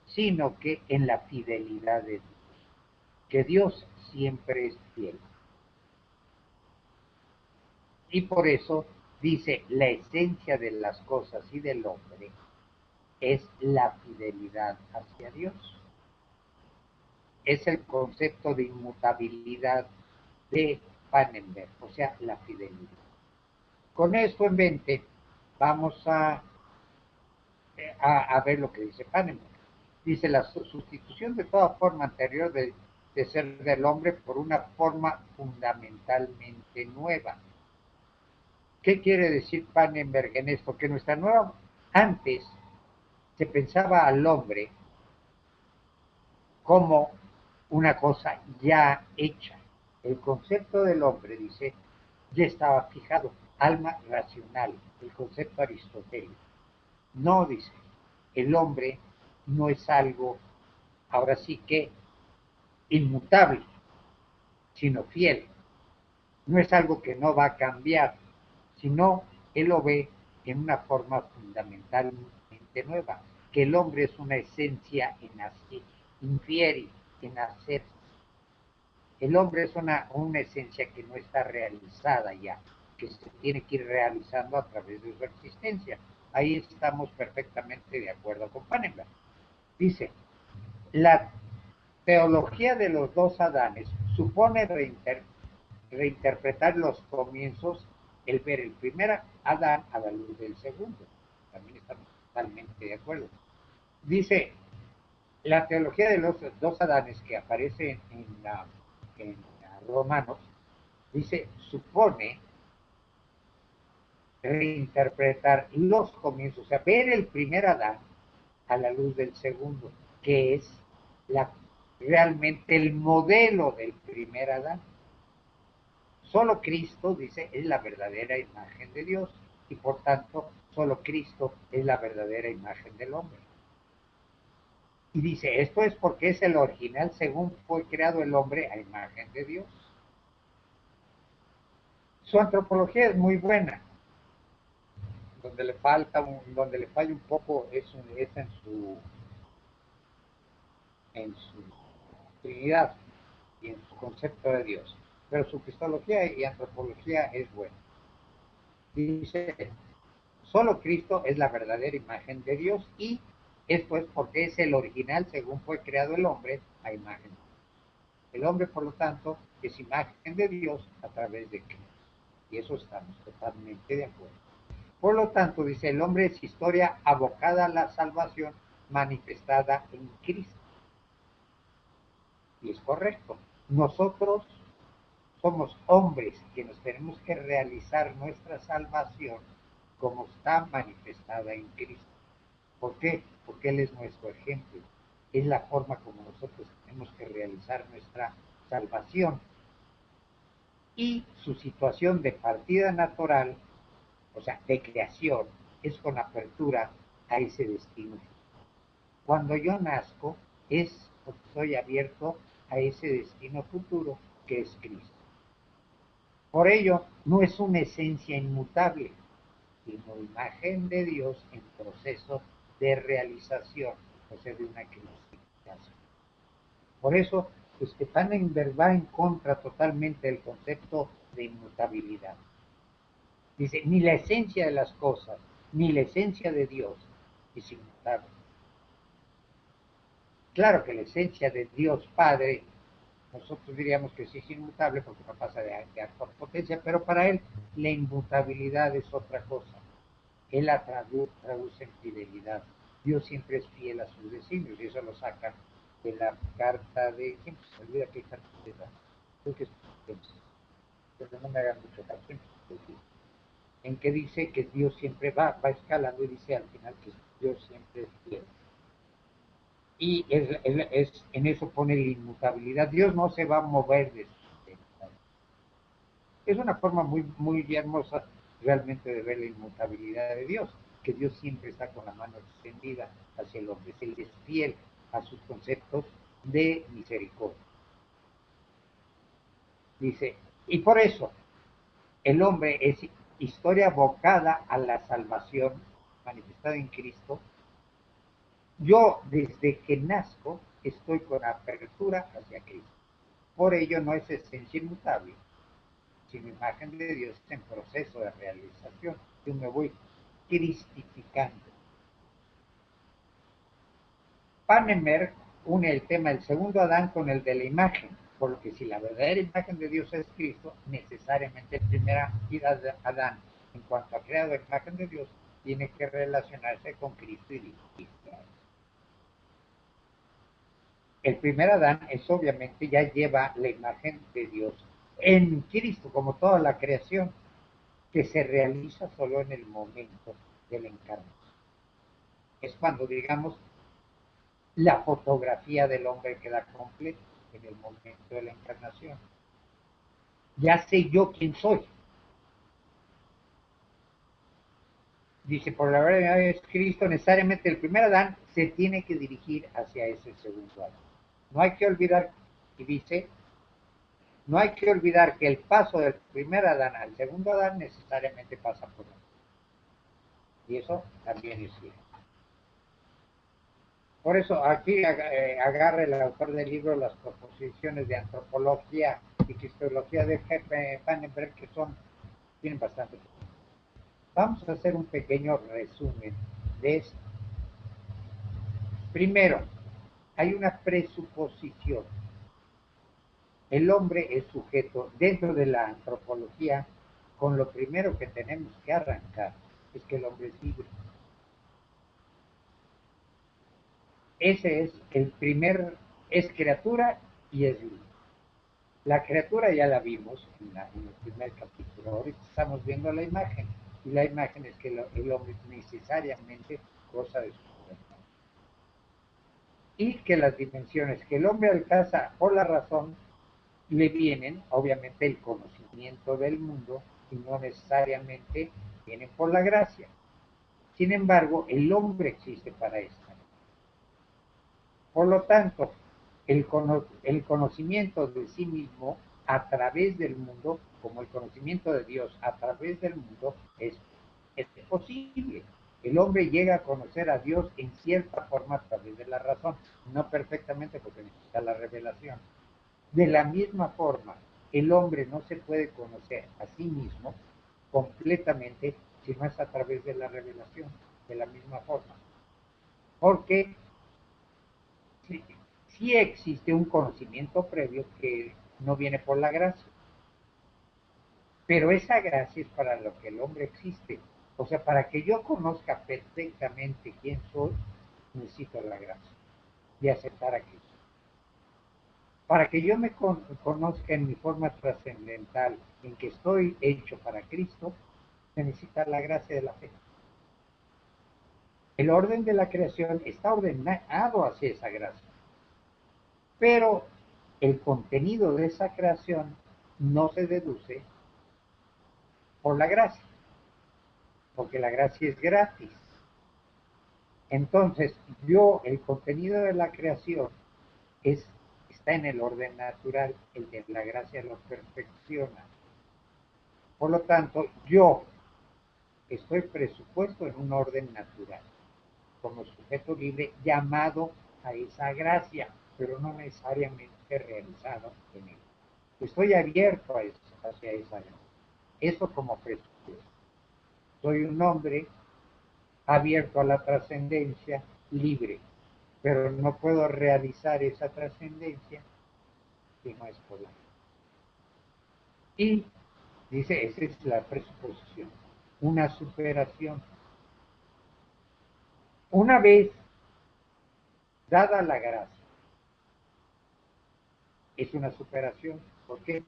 sino que en la fidelidad de Dios, que Dios siempre es fiel. Y por eso dice, la esencia de las cosas y del hombre es la fidelidad hacia Dios. Es el concepto de inmutabilidad de Pannenberg, o sea, la fidelidad. Con esto en mente, vamos a ver lo que dice Pannenberg. Dice, la sustitución de toda forma anterior de ser del hombre por una forma fundamentalmente nueva. ¿Qué quiere decir Pannenberg en esto? Que nuestra nueva, antes se pensaba al hombre como una cosa ya hecha. El concepto del hombre, dice, ya estaba fijado, alma racional, el concepto aristotélico. No, dice, el hombre no es algo, ahora sí que, inmutable, sino fiel. No es algo que no va a cambiar, sino él lo ve en una forma fundamentalmente nueva, que el hombre es una esencia en así, infiere, en hacer. El hombre es una esencia que no está realizada ya, que se tiene que ir realizando a través de su existencia. Ahí estamos perfectamente de acuerdo con Pannenberg. Dice, la teología de los dos Adanes supone reinterpretar los comienzos, el ver el primer Adán a la luz del segundo. También estamos totalmente de acuerdo. Dice, la teología de los dos Adanes que aparece en Romanos, dice, supone reinterpretar los comienzos, o sea, ver el primer Adán a la luz del segundo, que es realmente el modelo del primer Adán. Solo Cristo, dice, es la verdadera imagen de Dios y por tanto solo Cristo es la verdadera imagen del hombre. Y dice, esto es porque es el original según fue creado el hombre a imagen de Dios. Su antropología es muy buena. Donde le falla un poco es en su Trinidad y en su concepto de Dios. Pero su cristología y antropología es buena. Dice, solo Cristo es la verdadera imagen de Dios y esto es porque es el original según fue creado el hombre a imagen. El hombre, por lo tanto, es imagen de Dios a través de Cristo. Y eso estamos totalmente de acuerdo. Por lo tanto, dice, el hombre es historia abocada a la salvación manifestada en Cristo. Y es correcto. Nosotros somos hombres que nos tenemos que realizar nuestra salvación como está manifestada en Cristo. ¿Por qué? Porque Él es nuestro ejemplo. Es la forma como nosotros tenemos que realizar nuestra salvación. Y su situación de partida natural, o sea, de creación, es con apertura a ese destino. Cuando yo nazco, es porque soy abierto a ese destino futuro que es Cristo. Por ello, no es una esencia inmutable, sino imagen de Dios en proceso de realización, o sea, de una creación. Por eso Pues Pannenberg va en contra totalmente del concepto de inmutabilidad. Dice, ni la esencia de las cosas, ni la esencia de Dios es inmutable. Claro que la esencia de Dios Padre, nosotros diríamos que sí es inmutable porque no pasa de acto a potencia, pero para él la inmutabilidad es otra cosa. Él la traduce en fidelidad. Dios siempre es fiel a sus designios y eso lo saca de la carta de... Siempre se me olvida qué carta era. Creo que es... Pero no me hagan mucho caso. En que dice que Dios siempre va escalando y dice al final que Dios siempre es fiel. Y en eso pone la inmutabilidad. Dios no se va a mover de su sistema. Es una forma muy hermosa realmente de ver la inmutabilidad de Dios, que Dios siempre está con la mano extendida hacia el hombre, Él es fiel a sus conceptos de misericordia. Dice, y por eso el hombre es historia abocada a la salvación manifestada en Cristo. Yo desde que nazco estoy con apertura hacia Cristo. Por ello no es esencia inmutable, sino imagen de Dios en proceso de realización. Yo me voy cristificando. Pannenberg une el tema del segundo Adán con el de la imagen, por lo que si la verdadera imagen de Dios es Cristo, necesariamente el primer Adán, en cuanto a creado imagen de Dios, tiene que relacionarse con Cristo y dirigirse a él. El primer Adán es obviamente ya lleva la imagen de Dios en Cristo, como toda la creación, que se realiza solo en el momento de la encarnación. Es cuando, digamos, la fotografía del hombre queda completa en el momento de la encarnación. Ya sé yo quién soy. Dice, por la verdad es Cristo, necesariamente el primer Adán se tiene que dirigir hacia ese segundo Adán. No hay que olvidar, y dice, no hay que olvidar que el paso del primer Adán al segundo Adán necesariamente pasa por él. Y eso también es cierto. Por eso aquí agarra el autor del libro las proposiciones de antropología y cristología de Pannenberg, que tienen bastante. Vamos a hacer un pequeño resumen de esto. Primero, hay una presuposición. El hombre es sujeto dentro de la antropología. Con lo primero que tenemos que arrancar es que el hombre es libre. Ese es el primer, es criatura y es libre. La criatura ya la vimos en el primer capítulo. Ahorita estamos viendo la imagen. Y la imagen es que el hombre necesariamente goza de su libertad. Y que las dimensiones que el hombre alcanza por la razón le vienen, obviamente, el conocimiento del mundo y no necesariamente vienen por la gracia. Sin embargo, el hombre existe para esto. Por lo tanto, el conocimiento de sí mismo a través del mundo, como el conocimiento de Dios a través del mundo, es posible. El hombre llega a conocer a Dios en cierta forma a través de la razón, no perfectamente porque necesita la revelación. De la misma forma, el hombre no se puede conocer a sí mismo completamente si no es a través de la revelación, de la misma forma. Porque sí existe un conocimiento previo que no viene por la gracia. Pero esa gracia es para lo que el hombre existe. O sea, para que yo conozca perfectamente quién soy, necesito la gracia de aceptar a Cristo. Para que yo me conozca en mi forma trascendental, en que estoy hecho para Cristo, se necesita la gracia de la fe. El orden de la creación está ordenado hacia esa gracia. Pero el contenido de esa creación no se deduce por la gracia, porque la gracia es gratis. Entonces, el contenido de la creación está en el orden natural, el de la gracia lo perfecciona. Por lo tanto, yo estoy presupuesto en un orden natural, como sujeto libre llamado a esa gracia, pero no necesariamente ser realizado en él. Estoy abierto a eso, hacia esa ley. Eso como presupuesto. Soy un hombre abierto a la trascendencia, libre, pero no puedo realizar esa trascendencia si no es por la fe. Y dice, esa es la presuposición, una superación. Una vez dada la gracia, es una superación. ¿Por qué?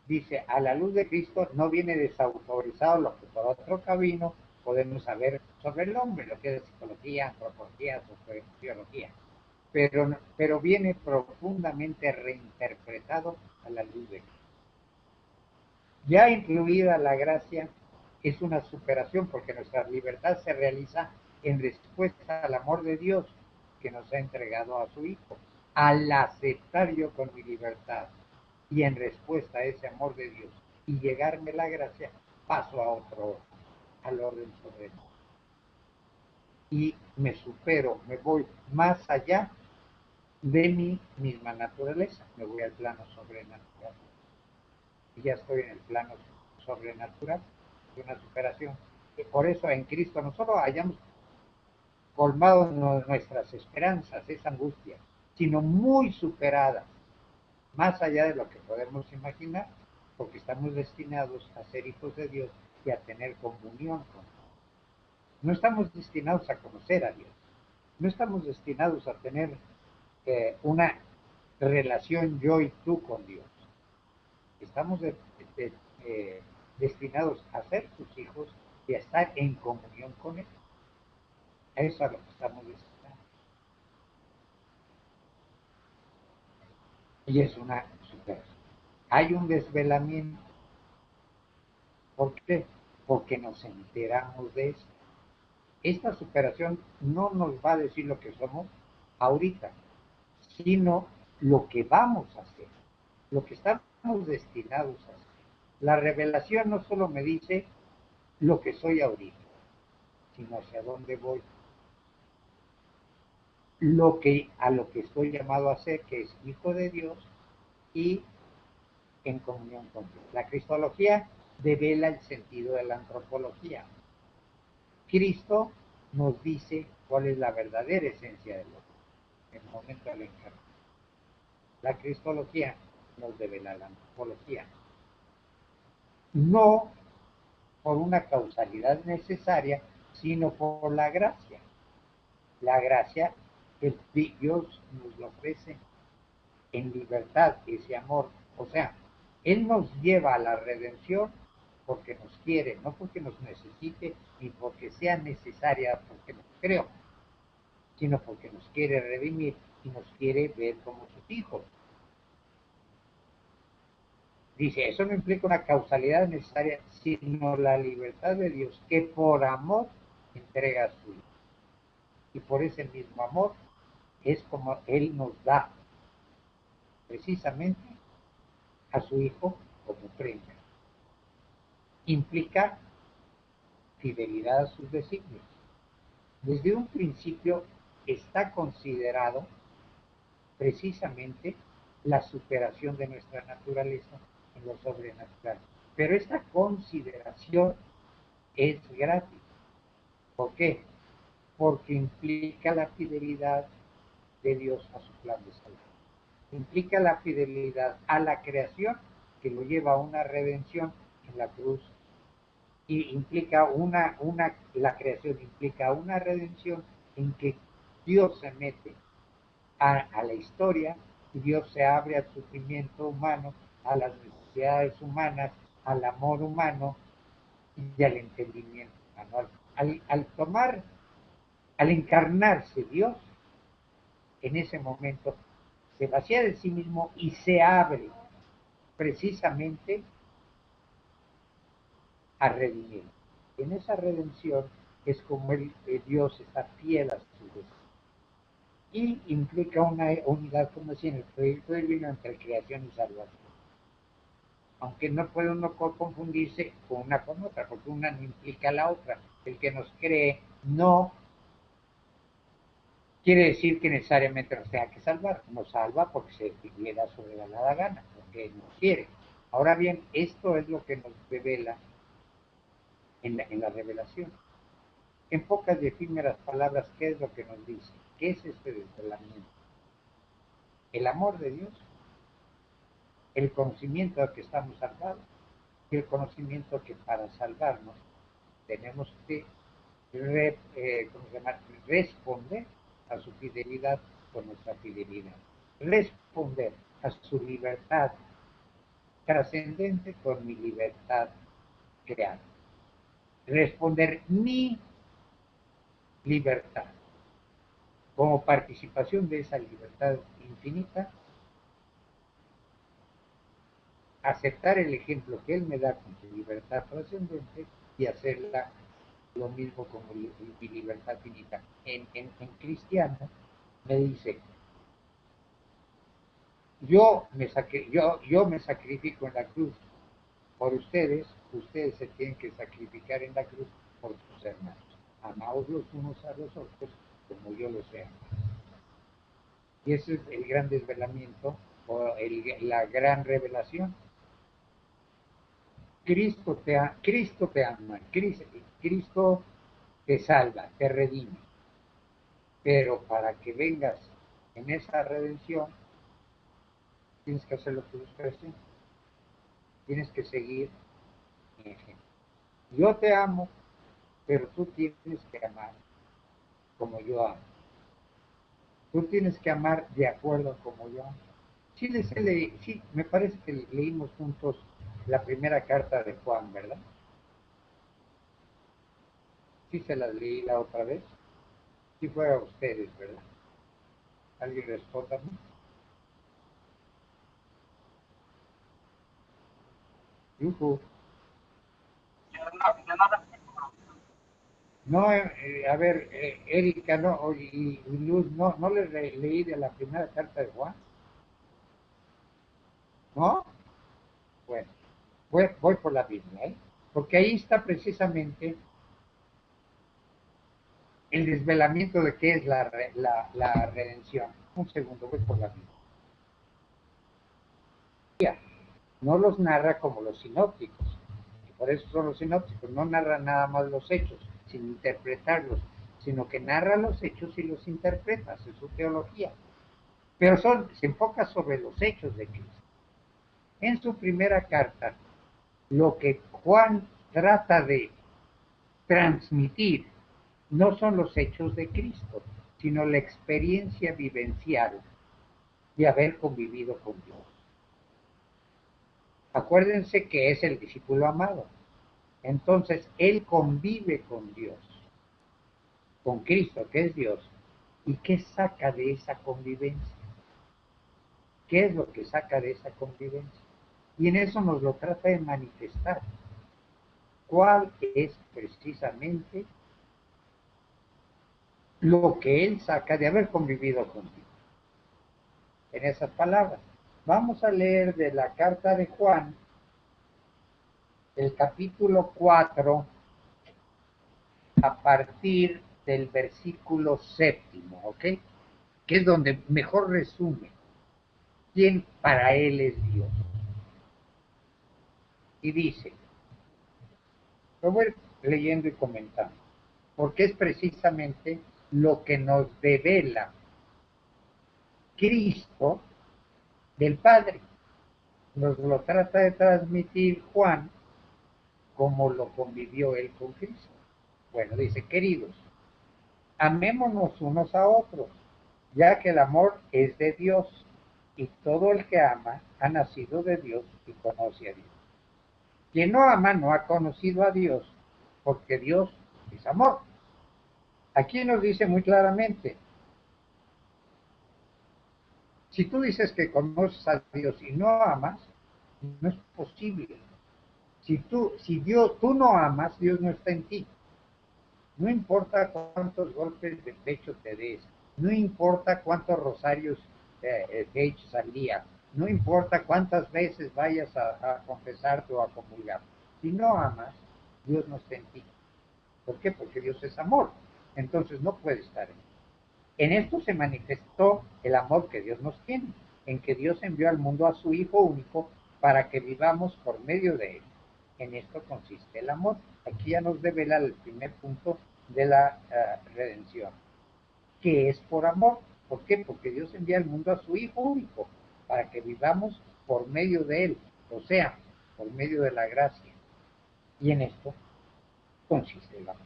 Dice, a la luz de Cristo no viene desautorizado lo que por otro camino podemos saber sobre el hombre, lo que es psicología, antropología, sociología, pero viene profundamente reinterpretado a la luz de Cristo. Ya incluida la gracia, es una superación porque nuestra libertad se realiza en respuesta al amor de Dios que nos ha entregado a su Hijo. Al aceptar yo con mi libertad y en respuesta a ese amor de Dios y llegarme la gracia, paso a otro orden, al orden soberano. Y me supero, me voy más allá de mi misma naturaleza, me voy al plano sobrenatural. Y ya estoy en el plano sobrenatural, de una superación. Y por eso en Cristo no solo hayamos colmado nuestras esperanzas, esa angustia, sino muy superadas, más allá de lo que podemos imaginar, porque estamos destinados a ser hijos de Dios y a tener comunión con Dios. No estamos destinados a conocer a Dios, no estamos destinados a tener una relación yo y tú con Dios. Estamos destinados a ser sus hijos y a estar en comunión con Él. Eso es a lo que estamos destinados. Y es una superación. Hay un desvelamiento. ¿Por qué? Porque nos enteramos de esto. Esta superación no nos va a decir lo que somos ahorita, sino lo que vamos a hacer, lo que estamos destinados a hacer. La revelación no solo me dice lo que soy ahorita, sino hacia dónde voy. A lo que estoy llamado a ser, que es hijo de Dios y en comunión con Dios. La cristología devela el sentido de la antropología. Cristo nos dice cuál es la verdadera esencia del hombre en el momento de la encarnación. La cristología nos devela la antropología. No por una causalidad necesaria, sino por la gracia. La gracia que Dios nos lo ofrece en libertad, ese amor. O sea, Él nos lleva a la redención porque nos quiere, no porque nos necesite, ni porque sea necesaria, porque nos creó, sino porque nos quiere redimir y nos quiere ver como sus hijos. Dice, eso no implica una causalidad necesaria, sino la libertad de Dios que por amor entrega a su Hijo. Y por ese mismo amor es como Él nos da precisamente a su Hijo como premio. Implica fidelidad a sus designios. Desde un principio está considerado precisamente la superación de nuestra naturaleza en lo sobrenatural. Pero esta consideración es gratis. ¿Por qué? Porque implica la fidelidad de Dios a su plan de salvación. Implica la fidelidad a la creación que lo lleva a una redención en la cruz y implica la creación implica una redención en que Dios se mete a la historia y Dios se abre al sufrimiento humano, a las necesidades humanas, al amor humano y al entendimiento humano. Al encarnarse Dios, en ese momento se vacía de sí mismo y se abre precisamente a redimir. En esa redención es como Dios está fiel a su deseo. Y implica una unidad, como decía, en el proyecto divino entre creación y salvación. Aunque no puede uno confundirse con una con otra, porque una no implica la otra. El que nos cree no quiere decir que necesariamente nos tenga que salvar. Nos salva porque se le da su regalada gana, porque nos quiere. Ahora bien, esto es lo que nos revela en la revelación. En pocas y efímeras palabras, ¿qué es lo que nos dice? ¿Qué es este desvelamiento? El amor de Dios, el conocimiento de que estamos salvados y el conocimiento que para salvarnos tenemos que ¿cómo se llama? Responder a su fidelidad con nuestra fidelidad, responder a su libertad trascendente con mi libertad creada, responder mi libertad como participación de esa libertad infinita, aceptar el ejemplo que Él me da con su libertad trascendente y hacerla lo mismo como mi libertad finita. En cristiano me dice, yo me sacrifico en la cruz por ustedes, ustedes se tienen que sacrificar en la cruz por sus hermanos. Amaos los unos a los otros como yo los he amado. Y ese es el gran desvelamiento o la gran revelación. Cristo te ama, Cristo te salva, te redime. Pero para que vengas en esa redención, tienes que hacer lo que busca decir. Tienes que seguir mi ejemplo. Yo te amo, pero tú tienes que amar como yo amo. Tú tienes que amar de acuerdo a como yo amo. Sí, me parece que leímos juntos la primera carta de Juan, ¿verdad? Sí se las leí la otra vez. Sí fue a ustedes, ¿verdad? ¿Alguien responda? Yuhu. No, a ver, Erika, no, y Luz, no les leí de la primera carta de Juan, ¿no? Bueno, voy por la Biblia, ¿eh? Porque ahí está precisamente el desvelamiento de qué es la redención. Un segundo, voy por la Biblia. No los narra como los sinópticos, y por eso son los sinópticos, no narran nada más los hechos, sin interpretarlos, sino que narra los hechos y los interpreta, es su teología. Pero se enfoca sobre los hechos de Cristo. En su primera carta, lo que Juan trata de transmitir no son los hechos de Cristo, sino la experiencia vivencial de haber convivido con Dios. Acuérdense que es el discípulo amado. Entonces, él convive con Dios, con Cristo, que es Dios. ¿Y qué saca de esa convivencia? ¿Qué es lo que saca de esa convivencia? Y en eso nos lo trata de manifestar. ¿Cuál es precisamente lo que él saca de haber convivido contigo? En esas palabras. Vamos a leer de la carta de Juan, el capítulo 4, a partir del versículo séptimo, ¿ok? Que es donde mejor resume quién para él es Dios. Y dice, lo voy leyendo y comentando, porque es precisamente lo que nos devela Cristo del Padre. Nos lo trata de transmitir Juan como lo convivió él con Cristo. Bueno, dice, queridos, amémonos unos a otros, ya que el amor es de Dios, y todo el que ama ha nacido de Dios y conoce a Dios. Quien no ama no ha conocido a Dios, porque Dios es amor. Aquí nos dice muy claramente, si tú dices que conoces a Dios y no amas, no es posible. Si tú no amas, Dios no está en ti. No importa cuántos golpes de pecho te des, no importa cuántos rosarios te eches al día, no importa cuántas veces vayas a confesarte o a comulgar. Si no amas, Dios no está en ti. ¿Por qué? Porque Dios es amor. Entonces no puede estar en ti. En esto se manifestó el amor que Dios nos tiene, en que Dios envió al mundo a su Hijo único para que vivamos por medio de él. En esto consiste el amor. Aquí ya nos revela el primer punto de la redención, que es por amor. ¿Por qué? Porque Dios envía al mundo a su Hijo único para que vivamos por medio de él, o sea, por medio de la gracia. Y en esto consiste el amor.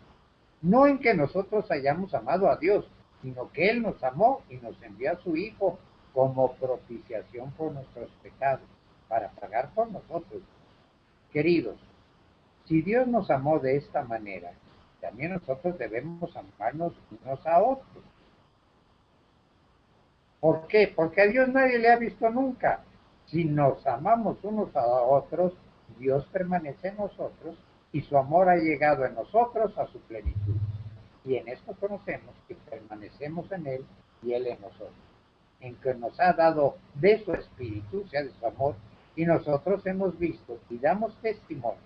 No en que nosotros hayamos amado a Dios, sino que Él nos amó y nos envió a su Hijo como propiciación por nuestros pecados, para pagar por nosotros. Queridos, si Dios nos amó de esta manera, también nosotros debemos amarnos unos a otros. ¿Por qué? Porque a Dios nadie le ha visto nunca. Si nos amamos unos a otros, Dios permanece en nosotros y su amor ha llegado en nosotros a su plenitud. Y en esto conocemos que permanecemos en Él y Él en nosotros, en que nos ha dado de su espíritu, o sea, de su amor, y nosotros hemos visto y damos testimonio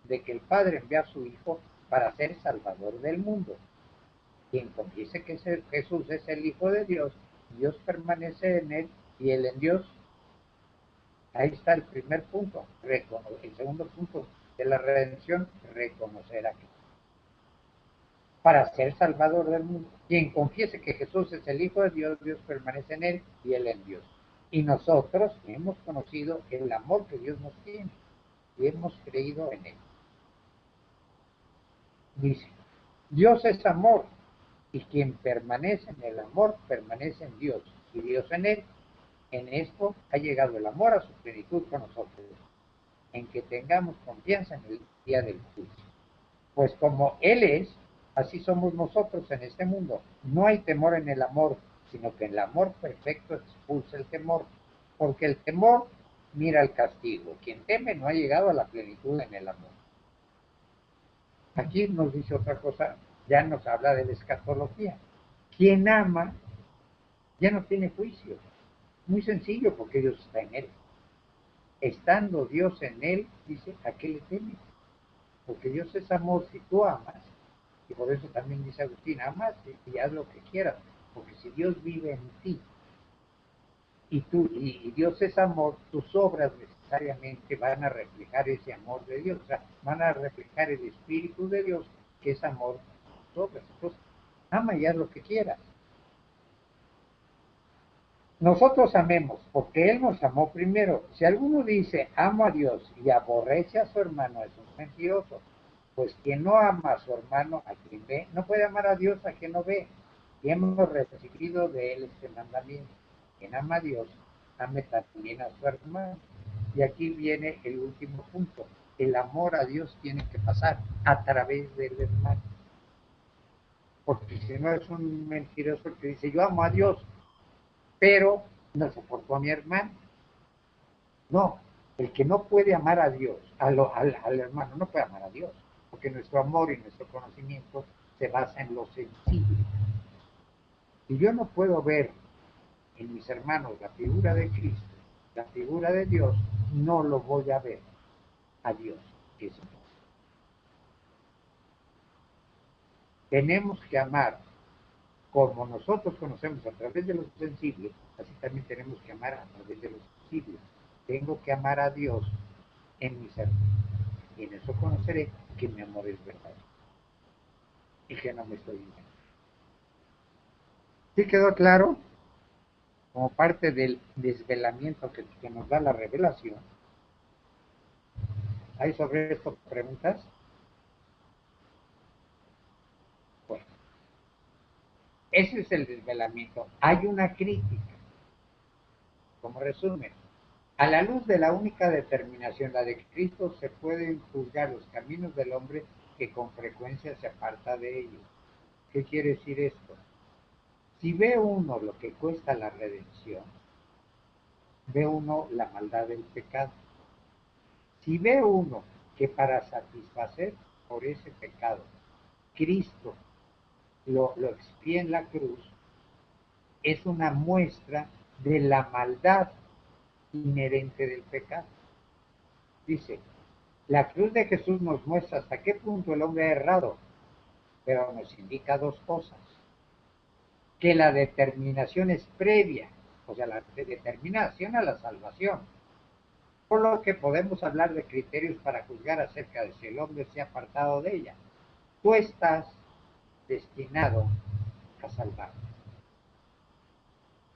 de que el Padre envía a su Hijo para ser Salvador del mundo. Quien confiese que Jesús es el Hijo de Dios, Dios permanece en Él y Él en Dios. Ahí está el primer punto. El segundo punto de la redención, reconocer a Cristo para ser Salvador del mundo. Quien confiese que Jesús es el Hijo de Dios, Dios permanece en él y él en Dios. Y nosotros hemos conocido el amor que Dios nos tiene y hemos creído en él. Dice, Dios es amor y quien permanece en el amor permanece en Dios y Dios en él. En esto ha llegado el amor a su plenitud con nosotros, en que tengamos confianza en el día del juicio. Pues como Él es, así somos nosotros en este mundo. No hay temor en el amor, sino que el amor perfecto expulsa el temor, porque el temor mira el castigo. Quien teme no ha llegado a la plenitud en el amor. Aquí nos dice otra cosa, ya nos habla de la escatología. Quien ama ya no tiene juicio. Muy sencillo, porque Dios está en él. Estando Dios en él, dice, ¿a qué le temes? Porque Dios es amor. Si tú amas, y por eso también dice Agustín, amas y haz lo que quieras, porque si Dios vive en ti y Dios es amor, tus obras necesariamente van a reflejar ese amor de Dios, o sea, van a reflejar el Espíritu de Dios, que es amor tus obras. Entonces, ama y haz lo que quieras. Nosotros amemos, porque Él nos amó primero. Si alguno dice, amo a Dios y aborrece a su hermano, es un mentiroso. Pues quien no ama a su hermano, a quien ve, no puede amar a Dios a quien no ve. Y hemos recibido de Él este mandamiento. Quien ama a Dios, ame también a su hermano. Y aquí viene el último punto. El amor a Dios tiene que pasar a través del hermano. Porque si no es un mentiroso que dice, yo amo a Dios, pero no soportó a mi hermano. No, el que no puede amar a Dios, al hermano, no puede amar a Dios, porque nuestro amor y nuestro conocimiento se basa en lo sensible. Si yo no puedo ver en mis hermanos la figura de Cristo, la figura de Dios, no lo voy a ver a Dios, que es Dios. Tenemos que amar como nosotros conocemos a través de lo sensible, así también tenemos que amar a través de lo sensible. Tengo que amar a Dios en mis hermanos. Y en eso conoceré que mi amor es verdadero y que no me estoy engañando. ¿Sí quedó claro? Como parte del desvelamiento que nos da la revelación. ¿Hay sobre esto preguntas? Bueno, ese es el desvelamiento. Hay una crítica, como resumen. A la luz de la única determinación, la de Cristo, se pueden juzgar los caminos del hombre que con frecuencia se aparta de ellos. ¿Qué quiere decir esto? Si ve uno lo que cuesta la redención, ve uno la maldad del pecado. Si ve uno que para satisfacer por ese pecado, Cristo lo expía en la cruz, es una muestra de la maldad inherente del pecado. Dice, la cruz de Jesús nos muestra hasta qué punto el hombre ha errado, pero nos indica dos cosas. que la determinación es previa, o sea, la determinación a la salvación, por lo que podemos hablar de criterios para juzgar acerca de si el hombre se ha apartado de ella. Tú estás destinado a salvar.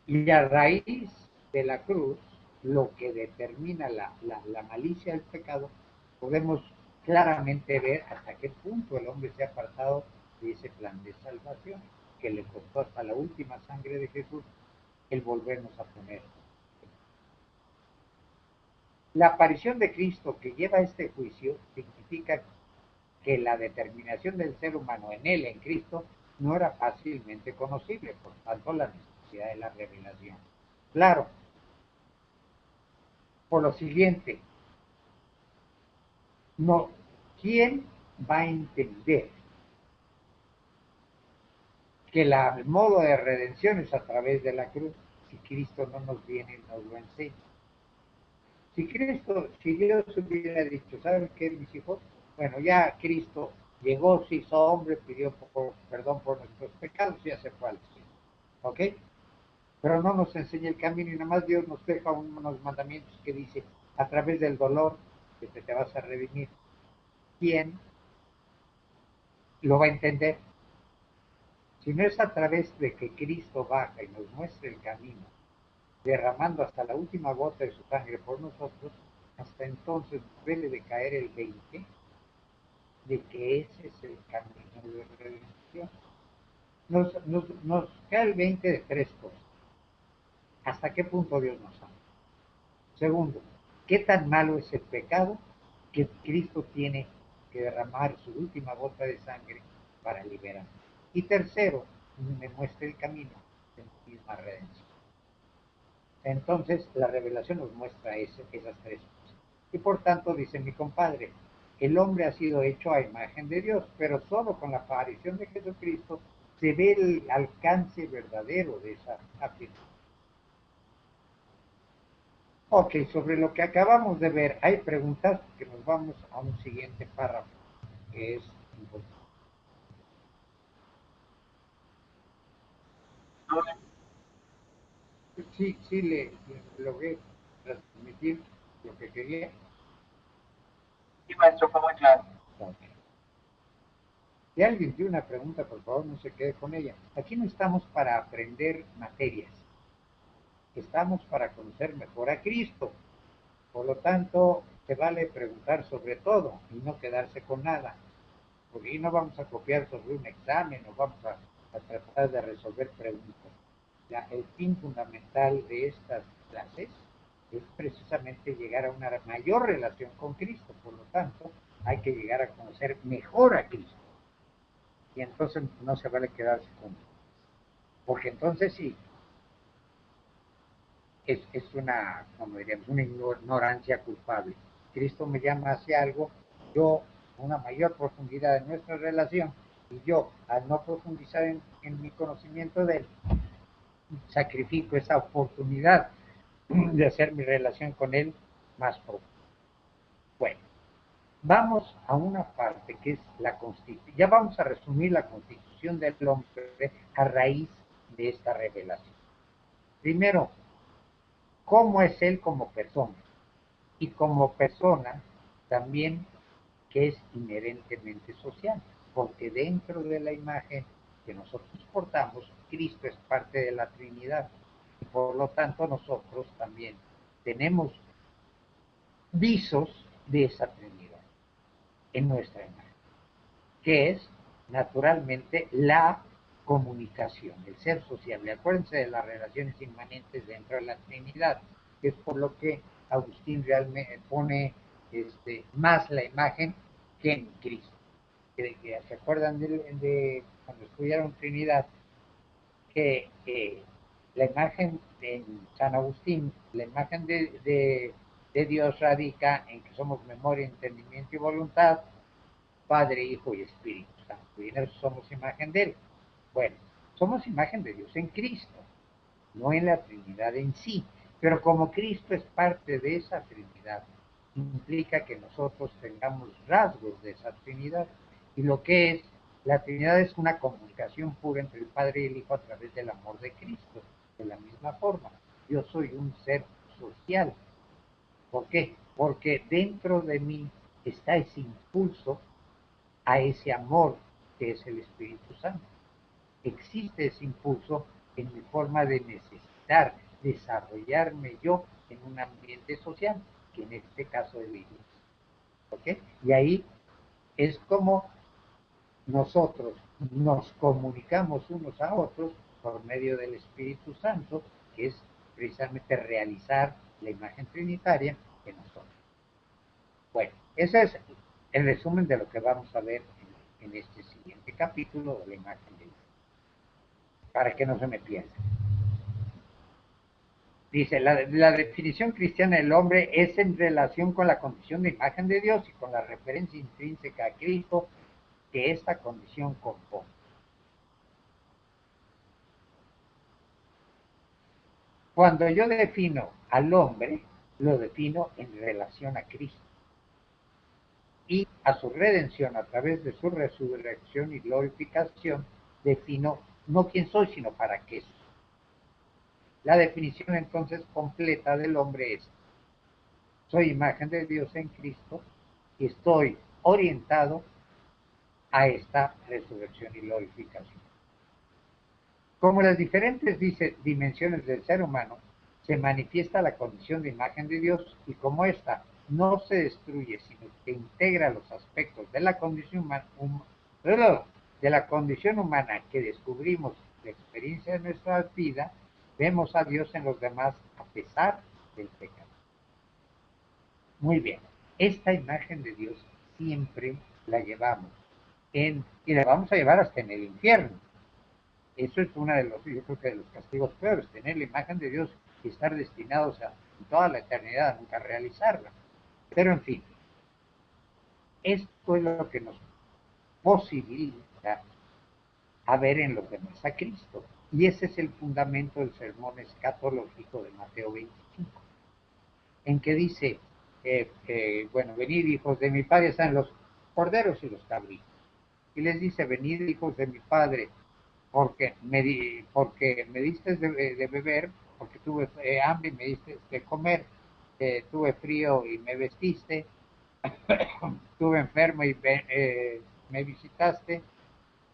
Y a raíz de la cruz, lo que determina la malicia del pecado, podemos claramente ver hasta qué punto el hombre se ha apartado de ese plan de salvación, que le costó hasta la última sangre de Jesús el volvernos a poner. La aparición de Cristo que lleva este juicio significa que la determinación del ser humano en él, en Cristo, no era fácilmente conocible, por tanto la necesidad de la revelación. Claro, por lo siguiente, no, ¿quién va a entender que el modo de redención es a través de la cruz si Cristo no nos viene y nos lo enseña? Si Dios hubiera dicho, ¿saben qué, mis hijos? Bueno, ya Cristo llegó, se hizo hombre, pidió perdón por nuestros pecados y ya se fue al cielo. ¿Ok? Pero no nos enseña el camino y nada más Dios nos deja unos mandamientos que dice, a través del dolor que te vas a redimir. ¿Quién lo va a entender? Si no es a través de que Cristo baja y nos muestre el camino, derramando hasta la última gota de su sangre por nosotros, hasta entonces debe de caer el 20 de que ese es el camino de redención. Nos cae el 20 de tres cosas. ¿Hasta qué punto Dios nos ama? Segundo, ¿qué tan malo es el pecado que Cristo tiene que derramar su última gota de sangre para liberar? Y tercero, me muestra el camino de la misma redención. Entonces, la revelación nos muestra esas tres cosas. Y por tanto, dice mi compadre, el hombre ha sido hecho a imagen de Dios, pero solo con la aparición de Jesucristo se ve el alcance verdadero de esa afirmación. Ok, sobre lo que acabamos de ver, hay preguntas que nos vamos a un siguiente párrafo, que es importante. Sí, le logré transmitir lo que quería. Sí, maestro, fue muy claro. Okay. Si alguien tiene una pregunta, por favor, no se quede con ella. Aquí no estamos para aprender materias, estamos para conocer mejor a Cristo. Por lo tanto, se vale preguntar sobre todo y no quedarse con nada, porque ahí no vamos a copiar sobre un examen, no vamos a tratar de resolver preguntas. El fin fundamental de estas clases es precisamente llegar a una mayor relación con Cristo. Por lo tanto, hay que llegar a conocer mejor a Cristo. Y entonces no se vale quedarse con, porque entonces sí, es una, como diríamos, una ignorancia culpable. Cristo me llama hacia algo, yo, una mayor profundidad en nuestra relación, y yo, al no profundizar en mi conocimiento de él, sacrifico esa oportunidad de hacer mi relación con él más profunda. Bueno, vamos a una parte que es la constitución. Ya vamos a resumir la constitución del hombre a raíz de esta revelación. Primero, cómo es él como persona. Y como persona también que es inherentemente social, porque dentro de la imagen que nosotros portamos, Cristo es parte de la Trinidad. Y por lo tanto nosotros también tenemos visos de esa Trinidad en nuestra imagen, que es naturalmente la comunicación, el ser sociable. Acuérdense de las relaciones inmanentes dentro de la Trinidad, que es por lo que Agustín realmente pone más la imagen que en Cristo. ¿Se acuerdan de cuando estudiaron Trinidad? Que la imagen de San Agustín, la imagen de Dios radica en que somos memoria, entendimiento y voluntad, Padre, Hijo y Espíritu Santo. Y en eso somos imagen de Él. Bueno, somos imagen de Dios en Cristo, no en la Trinidad en sí. Pero como Cristo es parte de esa Trinidad, implica que nosotros tengamos rasgos de esa Trinidad. Y lo que es La Trinidad es una comunicación pura entre el Padre y el Hijo a través del amor de Cristo. De la misma forma, yo soy un ser social. ¿Por qué? Porque dentro de mí está ese impulso a ese amor que es el Espíritu Santo. Existe ese impulso en mi forma de necesitar desarrollarme yo en un ambiente social, que en este caso es la iglesia. ¿Okay? Y ahí es como nosotros nos comunicamos unos a otros por medio del Espíritu Santo, que es precisamente realizar la imagen trinitaria en nosotros. Bueno, ese es el resumen de lo que vamos a ver en este siguiente capítulo de la imagen de Dios, para que no se me pierda. Dice, la definición cristiana del hombre es en relación con la condición de imagen de Dios y con la referencia intrínseca a Cristo que esta condición compone. Cuando yo defino al hombre, lo defino en relación a Cristo y a su redención a través de su resurrección y glorificación, defino no quién soy, sino para qué soy. La definición entonces completa del hombre es: soy imagen de Dios en Cristo y estoy orientado a esta resurrección y glorificación. Como las diferentes dimensiones del ser humano, se manifiesta la condición de imagen de Dios y como ésta no se destruye, sino que integra los aspectos de la condición humana que descubrimos de experiencia de nuestra vida, vemos a Dios en los demás a pesar del pecado. Muy bien, esta imagen de Dios siempre la llevamos y la vamos a llevar hasta en el infierno. Eso es uno de los, yo creo que de los castigos peores, tener la imagen de Dios y estar destinados a en toda la eternidad a nunca realizarla. Pero en fin, esto es lo que nos posibilita a ver en los demás a Cristo. Y ese es el fundamento del sermón escatológico de Mateo 25, en que dice, bueno, venid hijos de mi Padre, están los corderos y los cabritos. Y les dice, venid hijos de mi Padre, porque me diste de beber, porque tuve hambre y me diste de comer, tuve frío y me vestiste, estuve enfermo y me visitaste,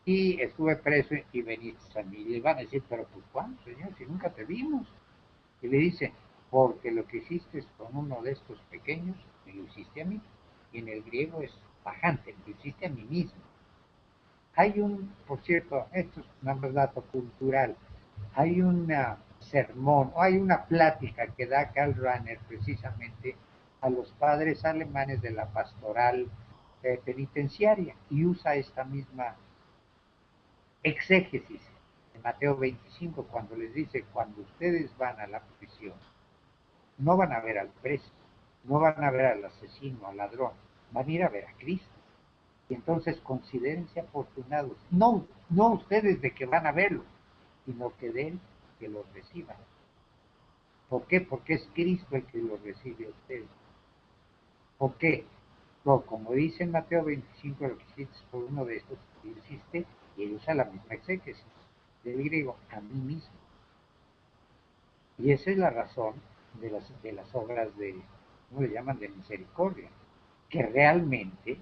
y estuve preso y veniste a mí. Y le van a decir, pero pues ¿cuándo, Señor? Si nunca te vimos. Y le dice, porque lo que hiciste con uno de estos pequeños, me lo hiciste a mí. Y en el griego es bajante, me lo hiciste a mí mismo. Hay por cierto, esto es un dato cultural, hay una sermón, o hay una plática que da Karl Rahner precisamente a los padres alemanes de la pastoral penitenciaria y usa esta misma exégesis en Mateo 25 cuando les dice, cuando ustedes van a la prisión, no van a ver al preso, no van a ver al asesino, al ladrón, van a ir a ver a Cristo. Y entonces considérense afortunados, no ustedes de que van a verlo, sino que de él que los reciban. ¿Por qué? Porque es Cristo el que los recibe a ustedes. ¿Por qué? No, como dice en Mateo 25, lo que hiciste por uno de estos, que hiciste, y él usa la misma exégesis del griego, a mí mismo. Y esa es la razón de las obras de, ¿cómo le llaman?, de misericordia, que realmente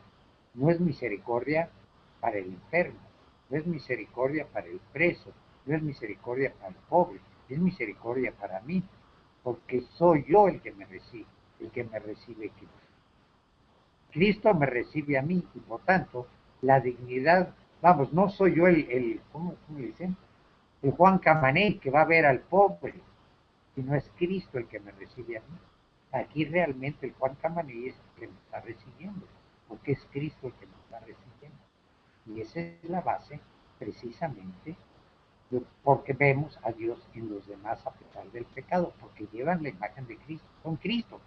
no es misericordia para el enfermo, no es misericordia para el preso, no es misericordia para el pobre, es misericordia para mí, porque soy yo el que me recibe Cristo. Cristo me recibe a mí y por tanto la dignidad, vamos, no soy yo ¿cómo le dicen? El Juan Camaney que va a ver al pobre, sino es Cristo el que me recibe a mí. Aquí realmente el Juan Camaney es el que me está recibiendo, porque es Cristo el que me está recibiendo. Y esa es la base, precisamente, porque vemos a Dios en los demás a pesar del pecado, porque llevan la imagen de Cristo, son Cristo.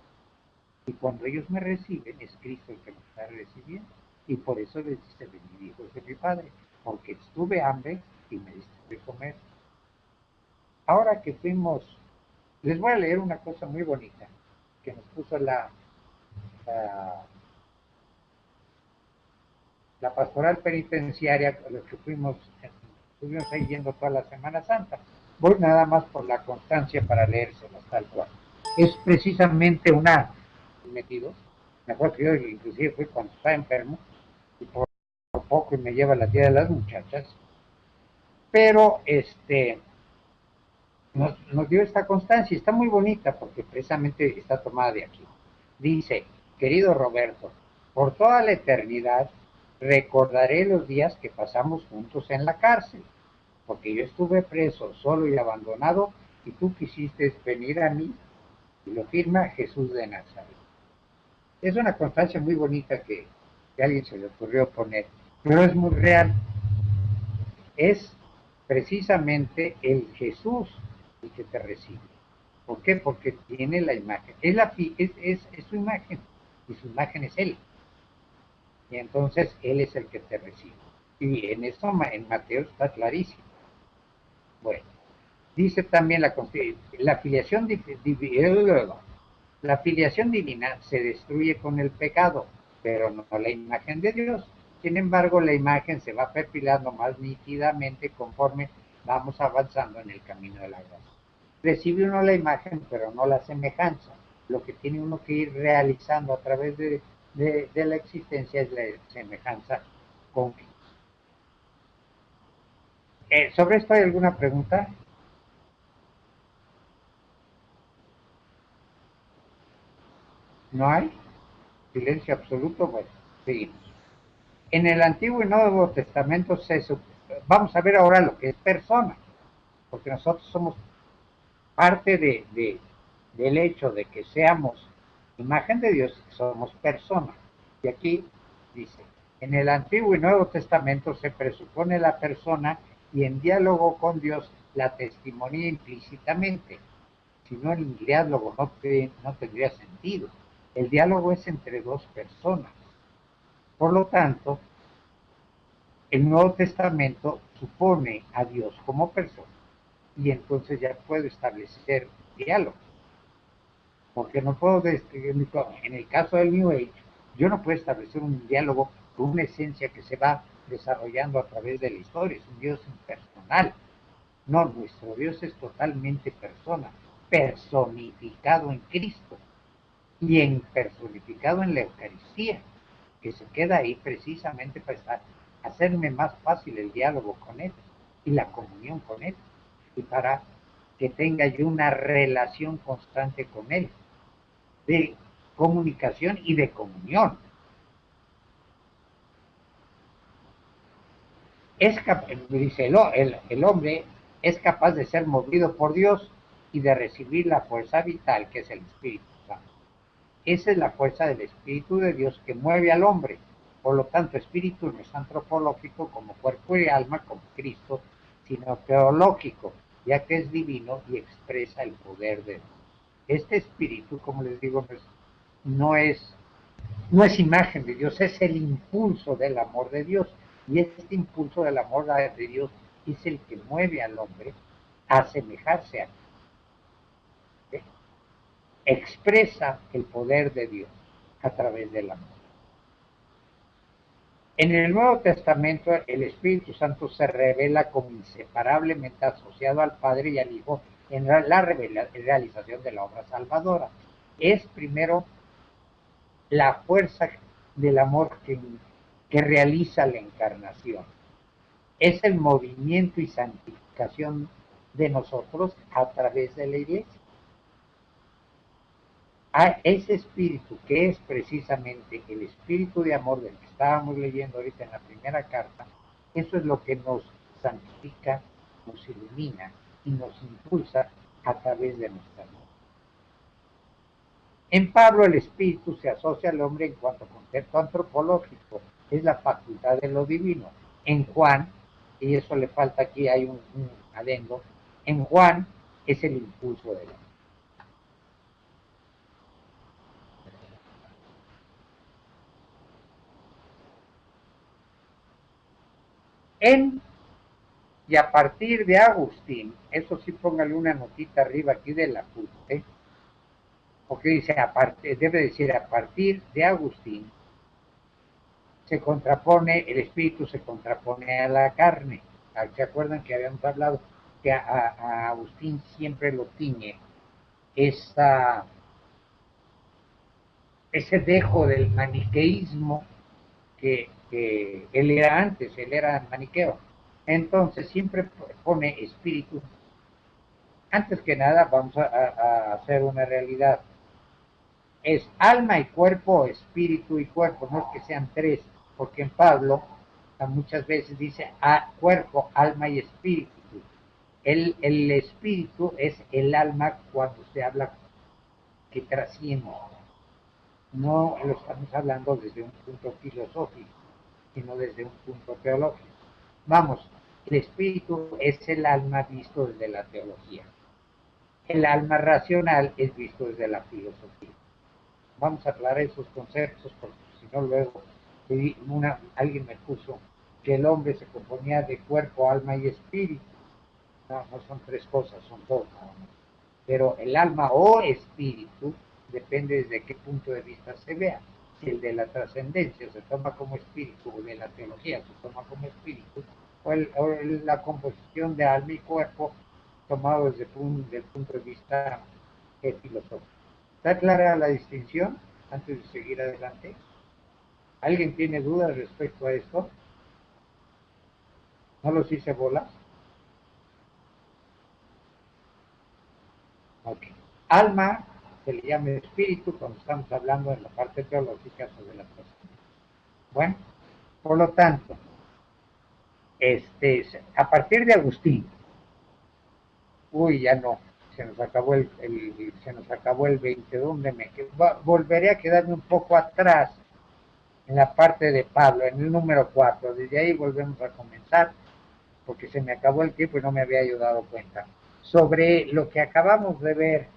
Y cuando ellos me reciben, es Cristo el que me está recibiendo. Y por eso les dice, venid hijos de mi Padre, porque estuve hambre y me diste de comer. Ahora que fuimos, les voy a leer una cosa muy bonita que nos puso la la pastoral penitenciaria, los que estuvimos ahí yendo toda la Semana Santa. Voy nada más por la constancia para leérselas tal cual. Es precisamente una metido. Me acuerdo que yo inclusive fui cuando estaba enfermo y por poco y me lleva la tía de las muchachas, pero nos dio esta constancia, está muy bonita porque precisamente está tomada de aquí. Dice, querido Roberto, por toda la eternidad recordaré los días que pasamos juntos en la cárcel, porque yo estuve preso, solo y abandonado, y tú quisiste venir a mí, y lo firma Jesús de Nazaret. Es una constancia muy bonita que a alguien se le ocurrió poner, pero es muy real. Es precisamente el Jesús el que te recibe. ¿Por qué? Porque tiene la imagen. Es su imagen, y su imagen es Él. Y entonces Él es el que te recibe. Y en eso en Mateo está clarísimo. Bueno, dice también la filiación la filiación divina se destruye con el pecado, pero no la imagen de Dios. Sin embargo, la imagen se va perfilando más nítidamente conforme vamos avanzando en el camino de la gracia. Recibe uno la imagen, pero no la semejanza. Lo que tiene uno que ir realizando a través de la existencia es la semejanza con Cristo. ¿Sobre esto hay alguna pregunta? ¿No hay? Silencio absoluto. Bueno, seguimos. En el Antiguo y Nuevo Testamento vamos a ver ahora lo que es persona, porque nosotros somos parte del hecho de que seamos imagen de Dios, somos personas. Y aquí dice, en el Antiguo y Nuevo Testamento se presupone la persona y en diálogo con Dios la testimonia implícitamente. Si no, el diálogo no tendría sentido. El diálogo es entre dos personas. Por lo tanto, el Nuevo Testamento supone a Dios como persona y entonces ya puedo establecer diálogo. Porque no puedo, en el caso del New Age, yo no puedo establecer un diálogo con una esencia que se va desarrollando a través de la historia, es un Dios impersonal. No, nuestro Dios es totalmente persona, personificado en Cristo y personificado en la Eucaristía, que se queda ahí precisamente para hacerme más fácil el diálogo con Él y la comunión con Él, y para que tenga yo una relación constante con Él, de comunicación y de comunión. Dice el hombre es capaz de ser movido por Dios y de recibir la fuerza vital que es el Espíritu Santo. Esa es la fuerza del Espíritu de Dios que mueve al hombre. Por lo tanto, espíritu no es antropológico como cuerpo y alma, como Cristo, sino teológico, ya que es divino y expresa el poder de Dios. Este espíritu, como les digo, no es imagen de Dios, es el impulso del amor de Dios. Y este impulso del amor de Dios es el que mueve al hombre a asemejarse a Dios. ¿Sí? Expresa el poder de Dios a través del amor. En el Nuevo Testamento, el Espíritu Santo se revela como inseparablemente asociado al Padre y al Hijo en la realización de la obra salvadora. Es primero la fuerza del amor que realiza la encarnación. Es el movimiento y santificación de nosotros a través de la Iglesia. A ese espíritu que es precisamente el espíritu de amor del que estábamos leyendo ahorita en la primera carta, eso es lo que nos santifica, nos ilumina y nos impulsa a través de nuestra vida. En Pablo el espíritu se asocia al hombre en cuanto a concepto antropológico, es la facultad de lo divino. En Juan, y eso le falta aquí, hay un adendo, en Juan es el impulso del hombre. Y a partir de Agustín, eso sí póngale una notita arriba aquí del apunte, porque dice, debe decir a partir de Agustín, se contrapone, el espíritu se contrapone a la carne. ¿Se acuerdan que habíamos hablado que a Agustín siempre lo tiñe esa, ese dejo del maniqueísmo que él era antes, él era maniqueo. Entonces siempre pone espíritu. Antes que nada vamos a hacer una realidad. Es alma y cuerpo, espíritu y cuerpo, no es que sean tres, porque en Pablo muchas veces dice cuerpo, alma y espíritu. El espíritu es el alma cuando se habla que trasciende. No lo estamos hablando desde un punto filosófico, sino desde un punto teológico. Vamos, el espíritu es el alma visto desde la teología. El alma racional es visto desde la filosofía. Vamos a aclarar esos conceptos porque si no luego alguien me puso que el hombre se componía de cuerpo, alma y espíritu. No, no son tres cosas, son dos. Pero el alma o espíritu depende desde qué punto de vista se vea. Si el de la trascendencia se toma como espíritu o de la teología se toma como espíritu, o la composición de alma y cuerpo tomado desde el punto de vista filosófico. ¿Está clara la distinción antes de seguir adelante? ¿Alguien tiene dudas respecto a esto? ¿No los hice bolas? Ok. Alma se le llama espíritu cuando estamos hablando en la parte teológica sobre la trascendencia. Bueno, por lo tanto, a partir de Agustín, ya no, se nos acabó se nos acabó el 20, ¿dónde me quedo? Volveré a quedarme un poco atrás en la parte de Pablo, en el número 4. Desde ahí volvemos a comenzar, porque se me acabó el tiempo y no me había yo dado cuenta. Sobre lo que acabamos de ver,